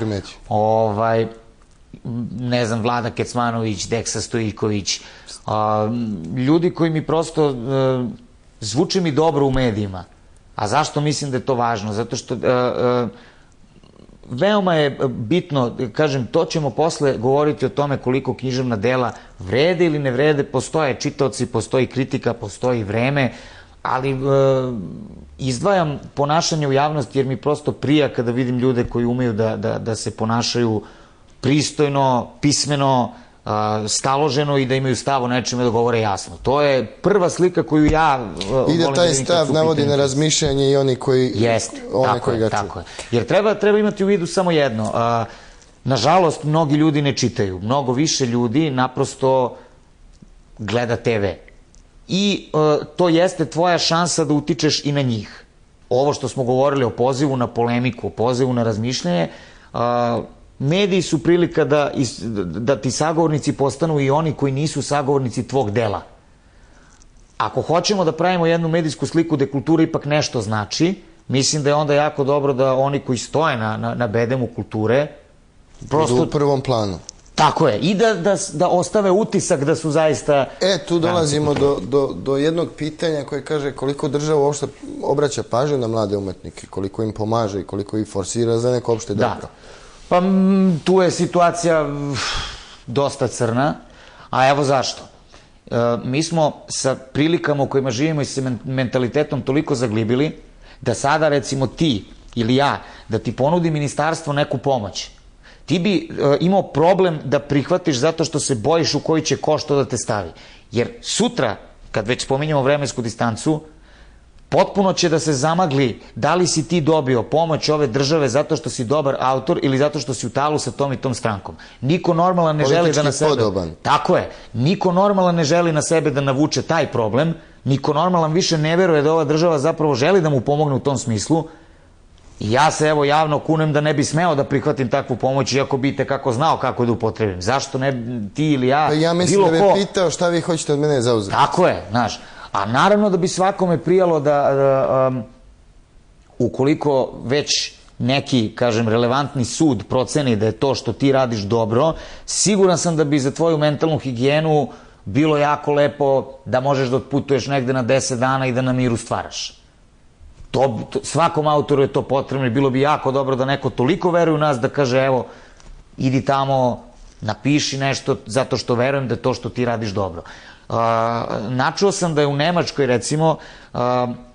Ne znam, Vlada Kecmanović, Deksa Stojiković, ljudi koji mi prosto zvuče mi dobro u medijima. A zašto mislim da je to važno? Zato što veoma je bitno, kažem, to ćemo posle govoriti o tome koliko književna dela vrede ili ne vrede, postoje čitaoci, postoji kritika, postoji vreme, ali izdvajam ponašanje u javnosti jer mi prosto prija kada vidim ljude koji umeju da se ponašaju pristojno, pismeno, staloženo i da imaju stav o nečemu da govore jasno. To je prva slika koju ja volim da vidim. I da taj stav navodi na razmišljanje i oni koji ga čuju. Tako je. Jer treba imati u vidu samo jedno. Nažalost, mnogi ljudi ne čitaju. Mnogo više ljudi naprosto gleda TV. I to jeste tvoja šansa da utičeš i na njih. Ovo što smo govorili o pozivu na polemiku, o pozivu na razmišljanje, mediji su prilika da ti sagovornici postanu i oni koji nisu sagovornici tvog dela. ako hoćemo da pravimo jednu medijsku sliku gde kultura ipak nešto znači, mislim da je onda jako dobro da oni koji stoje na bedemu kulture prosto u prvom planu. Tako je, i da ostave utisak da su zaista... Tu dolazimo do jednog pitanja koje kaže koliko država uopšte obraća pažnju na mlade umetnike, koliko im pomaže i koliko ih forsira za neko opšte dobro. Pa tu je situacija dosta crna, a evo zašto. Mi smo sa prilikama u kojima živimo i sa mentalitetom toliko zaglibili da sada recimo ti ili ja, da ti ponudi ministarstvo neku pomoć, ti bi imao problem da prihvatiš zato što se bojiš u koji će koš to da te stavi. Jer sutra, kad već spominjamo vremensku distancu, potpuno će da se zamagli da li si ti dobio pomoć ove države zato što si dobar autor ili zato što si u talu sa tom i tom strankom. Niko normalan ne želi da na sebe... Politički podoban. Tako je. Niko normalan ne želi na sebe da navuče taj problem. Niko normalan više ne veruje da ova država zapravo želi da mu pomogne u tom smislu. I ja se evo javno kunem da ne bi smeo da prihvatim takvu pomoć, iako bi kako znao kako da upotrebim. Zašto ne ti ili ja, bilo ko... Ja mislim da bi pitao šta vi hoćete od mene zauzeti. Tako je, znaš. A naravno da bi svakome prijalo da ukoliko već neki, kažem, relevantni sud proceni da je to što ti radiš dobro, siguran sam da bi za tvoju mentalnu higijenu bilo jako lepo da možeš da otputuješ negde na 10 dana i da na miru stvaraš. Svakom autoru je to potrebno i bilo bi jako dobro da neko toliko veruje u nas da kaže evo, idi tamo, napiši nešto zato što verujem da je to što ti radiš dobro. Načuo sam da je u Nemačkoj recimo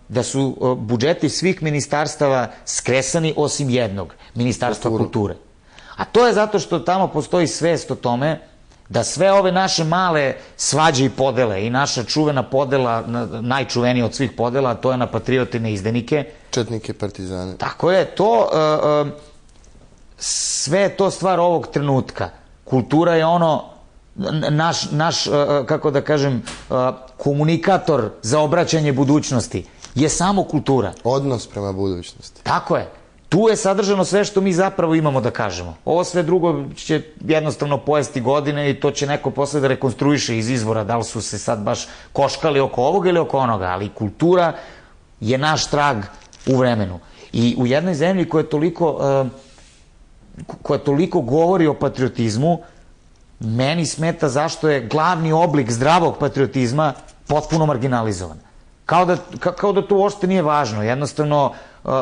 da su budžeti svih ministarstava skresani osim jednog, Ministarstva kulture. A to je zato što tamo postoji svest o tome da sve ove naše male svađe i podele i naša čuvena podela, najčuvenija od svih podela, a to je na patriote i na izdenike. Četnike, partizane. Tako je, to, sve je to stvar ovog trenutka. Kultura je ono, naš, kako da kažem, komunikator za obraćanje budućnosti je samo kultura. Odnos prema budućnosti. Tako je. Tu je sadržano sve što mi zapravo imamo da kažemo. Ovo sve drugo će jednostavno pojesti godine i to će neko posle da rekonstruiše iz izvora, da li su se sad baš koškali oko ovoga ili oko onoga, ali kultura je naš trag u vremenu. I u jednoj zemlji koja toliko govori o patriotizmu, meni smeta zašto je glavni oblik zdravog patriotizma potpuno marginalizovan. Kao da to uopšte nije važno. Jednostavno,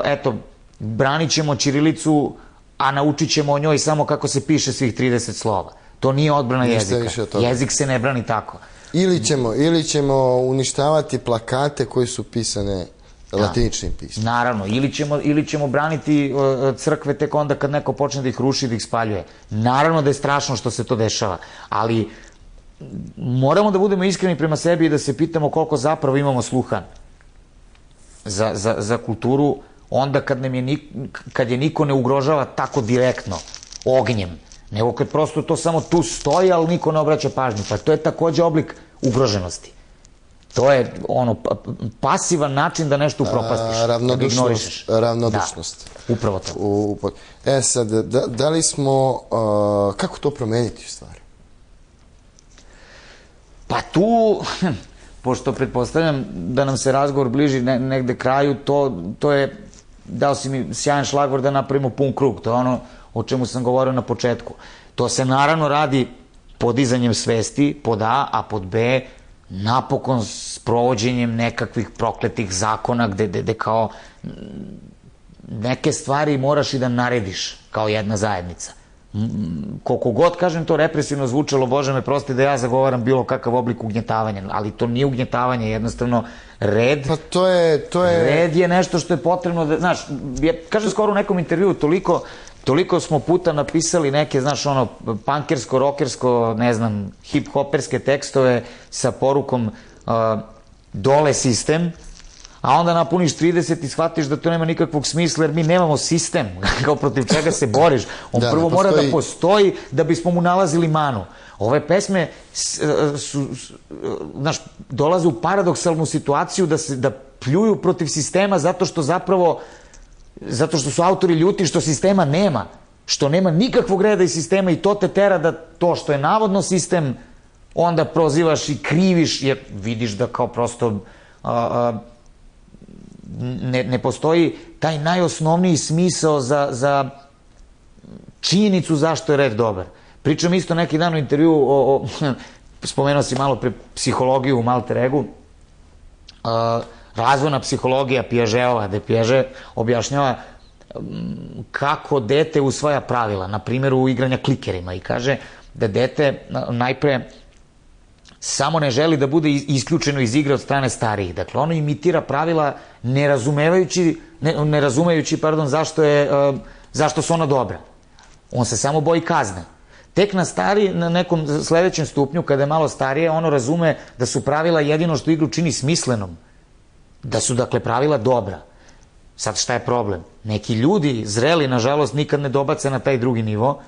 eto, branit ćemo ćirilicu, a naučit ćemo o njoj samo kako se piše svih 30 slova. To nije odbrana jezika. Jezik se ne brani tako. Ili ćemo uništavati plakate koji su pisane latiničnim pismom. Naravno, ili ćemo braniti crkve tek onda kad neko počne da ih ruši, da ih spaljuje. Naravno da je strašno što se to dešava, ali moramo da budemo iskreni prema sebi i da se pitamo koliko zapravo imamo sluha za kulturu, onda kad je niko ne ugrožava tako direktno ognjem, nego kad prosto to samo tu stoji, ali niko ne obraća pažnju. Pa to je takođe oblik ugroženosti. To je pasivan način da nešto upropastiš, da ga ignorišeš. Ravnodušnost. Da, upravo to. Sad, da li smo, kako to promeniti u stvari? Pa tu, pošto pretpostavljam da nam se razgovor bliži negde kraju, to je, dao si mi sjajan šlagvor da napravimo pun krug, to je ono o čemu sam govorio na početku. To se naravno radi podizanjem svesti, pod A, a pod B, napokon s provođenjem nekakvih prokletih zakona gde kao neke stvari moraš i da narediš kao jedna zajednica. Koliko god, kažem, to represivno zvučalo, Bože me prosti da ja zagovaram bilo kakav oblik ugnjetavanja, ali to nije ugnjetavanje, jednostavno red. Pa to je... Red je nešto što je potrebno da, znaš, kažem skoro u nekom intervjuu, toliko smo puta napisali neke, znaš, ono, punkersko, rockersko, ne znam, hip-hoperske tekstove sa porukom dole sistem, a onda napuniš 30 i shvatiš da to nema nikakvog smisla, jer mi nemamo sistem, kao protiv čega se boriš. On prvo mora da postoji da bismo mu nalazili manu. Ove pesme dolaze u paradoksalnu situaciju da pljuju protiv sistema zato što su autori ljuti što sistema nema, što nema nikakvog reda i sistema i to te tera da to što je navodno sistem onda prozivaš i kriviš, jer vidiš da kao prosto ne postoji taj najosnovniji smisao za činjenicu zašto je red dobar. Pričam isto neki dan u intervju spomenuo si malo pre psihologiju u Alter Egu, razvojna psihologija Piagetova, gde Piaget objašnjava kako dete usvaja pravila, na primjeru igranja klikerima, i kaže da dete najpre samo ne želi da bude isključeno iz igre od strane starijih. Dakle, ono imitira pravila ne razumejući zašto su ona dobra. On se samo boji kazne. Tek na nekom sledećem stupnju, kada je malo starije, ono razume da su pravila jedino što igru čini smislenom. Da su, dakle, pravila dobra. Sad šta je problem? Neki ljudi, zreli, nažalost, nikad ne dobace na taj drugi nivo,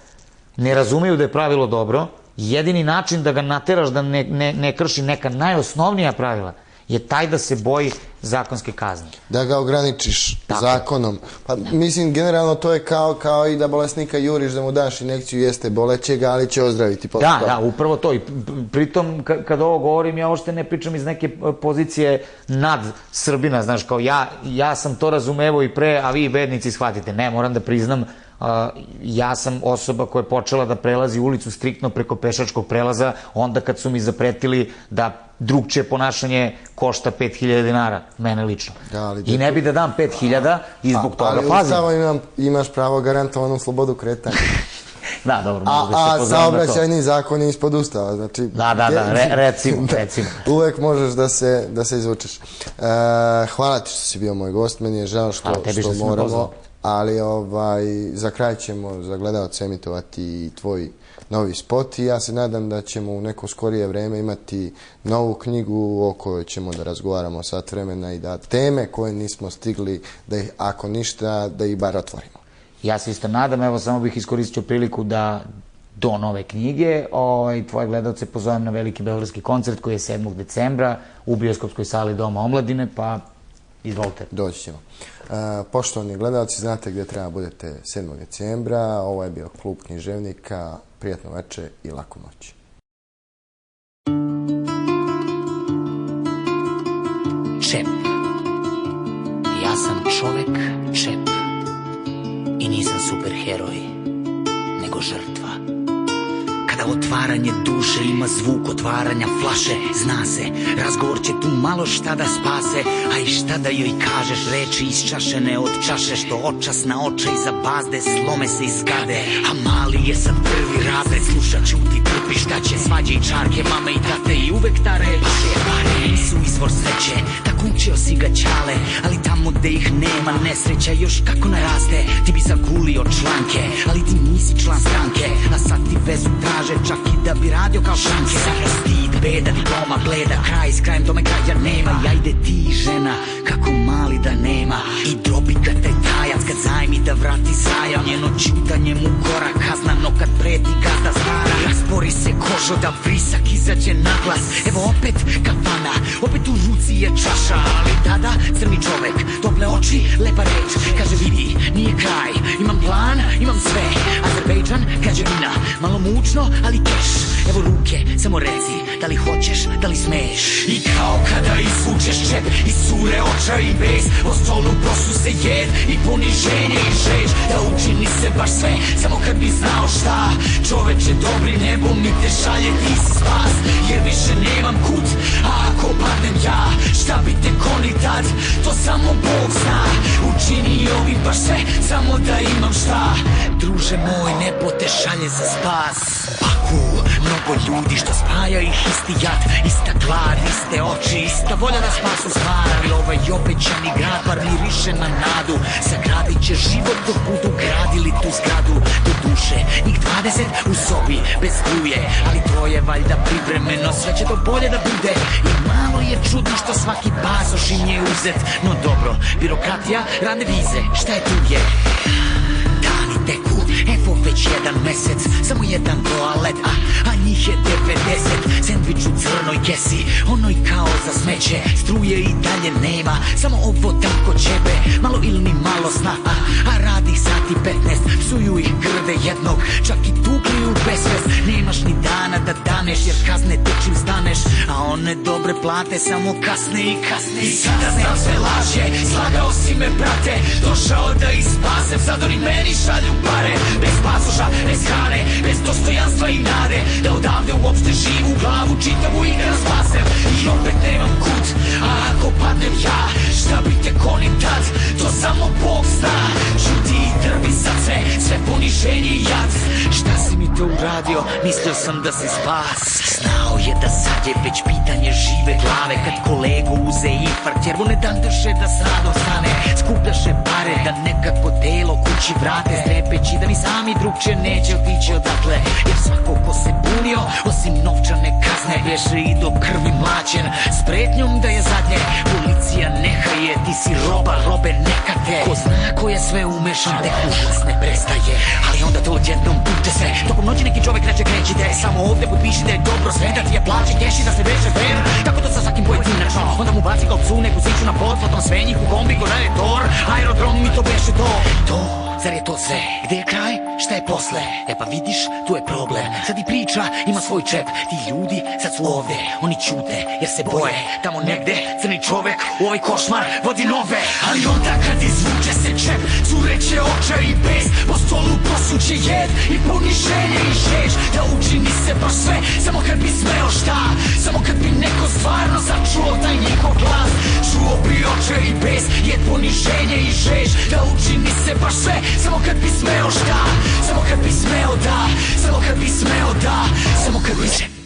ne razumeju da je pravilo dobro, jedini način da ga nateraš da ne krši neka najosnovnija pravila je taj da se boji zakonske kazne. Da ga ograničiš zakonom. Pa mislim, generalno to je kao i da bolesnika juriš, da mu daš injekciju, jeste boleće ga, ali će ozdraviti. Da, upravo to. I pritom, kad ovo govorim, ja uopšte ne pričam iz neke pozicije nad Srbina, znaš, kao ja sam to razumevao i pre, a vi bednici shvatite. Ne, moram da priznam, ja sam osoba koja je počela da prelazi ulicu striktno preko pešačkog prelaza onda kad su mi zapretili da drugčije ponašanje košta 5.000 dinara, mene lično. I ne bi da dam 5.000 i zbog toga pazim. Ali Ustavom imaš pravo garantovanu slobodu kretanja. Da, dobro, mogu da se pozovem na to. A saobraćajni zakon je ispod Ustava, znači... Da, recimo. Uvek možeš da se izvučeš. Hvala ti što si bio moj gost, meni je žao što moramo... Ali za kraj ćemo za gledalce emitovati i tvoj novi spot i ja se nadam da ćemo u neko skorije vreme imati novu knjigu o kojoj ćemo da razgovaramo sat vremena i da teme koje nismo stigli, da ih, ako ništa, da ih bar otvorimo. Ja se isto nadam, evo samo bih iskoristio priliku da do nove knjige tvoje gledalce pozovem na veliki beogradski koncert koji je 7. decembra u bioskopskoj sali Doma omladine, pa izvolite. Doći ćemo. Poštovani gledalci, znate gdje treba budete 7. decembra. Ovo je bio Klub književnika. Prijatno večer i laku noć. Čep. Ja sam čovek čep. I nisam superheroj, nego žrtva. Kada otvaranje duše ima zvuk otvaranja flaše, zna se, razgovor će tu malo šta da spase, a i šta da joj kažeš, reči isčašene od čaše, što očas na oče iza bazde slome se iz zgrade. A mali je sad prvi razred, sluša, čuti, trpi, šta će, svađe i čarke, mame i tate i uvek ta reč. Pare nisu izvor sreće, tako učio si ga ćale, ali tamo gde ih nema nesreća još kako naraste. Ti bi zagulio članke, ali ti nisi član stranke, a sad ti vezu traže čak i da bi radio kao šanke. Stid, beda, diploma, bleda, kraj s krajem, tome kraja nema. I ajde ti žena, kako mali da nema. I drobi ga taj tajac kad zajmi da vrati zajam. Njeno čutanje mu gora kazna, no kad preti gazda stara. Raspori se kožo da vrisak izađe na glas. Evo opet kafana, opet u ruci je čaša. Ali tada crni čovek, tople oči, lepa reč. Kaže vidi, nije kraj, imam plan, imam sve. Azerbejdžan, građevina, malo mučno, ali keš. Evo ruke, samo reci, da li hoćeš, da li smeš. I kao kada izvučeš čep iz sure oča i bes, o stolu prosu se jed i poniženje i žeć. Da učini se baš sve, samo kad bi znao šta. Čoveče dobri, nebo mi te šalje, ti si spas. Jer više nemam kut, a ako padnem ja, šta bi tek oni tad, to samo Bog zna. Učinio bi baš sve, samo da imam šta. Druže moj, nebo te šalje za spas. Baku, mnogo ljudi što spaja ih isti jad, ista glad, iste oči, ista volja da spasu stvar. Ali ovaj obećani grad bar miriše na nadu. Sagradit će život dok budu gradili tu zgradu. Do duše, njih 20 u sobi, bez struje, ali to je valjda privremeno, sve će to bolje da bude. I malo je čudno što svaki pasoš im je uzet. No dobro, birokratija, radne vize, šta je tu je? Dani teku, FOV već jedan mesec, samo jedan toalet, a njih je 90. Sendvič u crnoj kesi, onoj kao za smeće, struje i dalje nema, samo ovo tako ćebe, malo ili ni malo sna, a radi sati 15, psuju ih grde jednog, čak i tukli u besvest, nemaš ni dana da daneš, jer kazne te čim staneš, a one dobre plate samo kasne i kasne. I sada znam sve laže, slagao si me brate, došao da ih spasem, sad oni meni šalju pare, bez pasoša, bez hrane, bez dostojanstva i nade, da odavde uopšte živu glavu čitavu i da spasem. I opet nemam kut, a ako padnem ja, šta bi te konim tad, to samo Bog zna. Žuti i drvi sad sve poniženje i jad. Šta si mi to uradio, mislio sam da si spas. Znao je da sad je već pitanje žive glave, kad kolegu uze infarkt, jer mu ne dandaše da s radom stane. Skupljaše pare da nekako telo kući vrate, strepeći da ni sami drugče neće otići odatle. Jer svako ko se bunio, osim novčane kazne, beše i do krvi mlađen, s pretnjom da je zadnje. Policija neka je, ti si roba, robe neka te. Ko zna ko je sve umešan, tek užas ne prestaje. Ali onda to odjednom puče se, tokom noći neki čovek reče krećite, samo ovde potpiši da je dobro sve, da ti je plaći keši, da se veže fair. Tako to sa svakim pojedinačno, onda mu baci kao psu neku siću na pod, potom sve njih u kombi ko tor, aerodrom i to beše to. To, zar je to sve? Gde je kraj? Šta je posle? E pa vidiš, tu je problem. Sad i priča ima svoj čep. Ti ljudi sad su ovde, oni ćute jer se boje. Tamo negde crni čovek u ovaj košmar vodi nove. Ali onda kad izvuče se čep, cureće oča i bes, po stolu posuće jed i poniženje i žež. Da učini se baš sve, samo kad bi smeo šta, samo kad bi neko stvarno začuo taj njihov glas. Čuo bi oča i bes, jed, poniženje i žež. Da učini se baš sve, samo kad bi smeo šta, samo kad bi smeo da, samo kad bi smeo da, samo kad bi se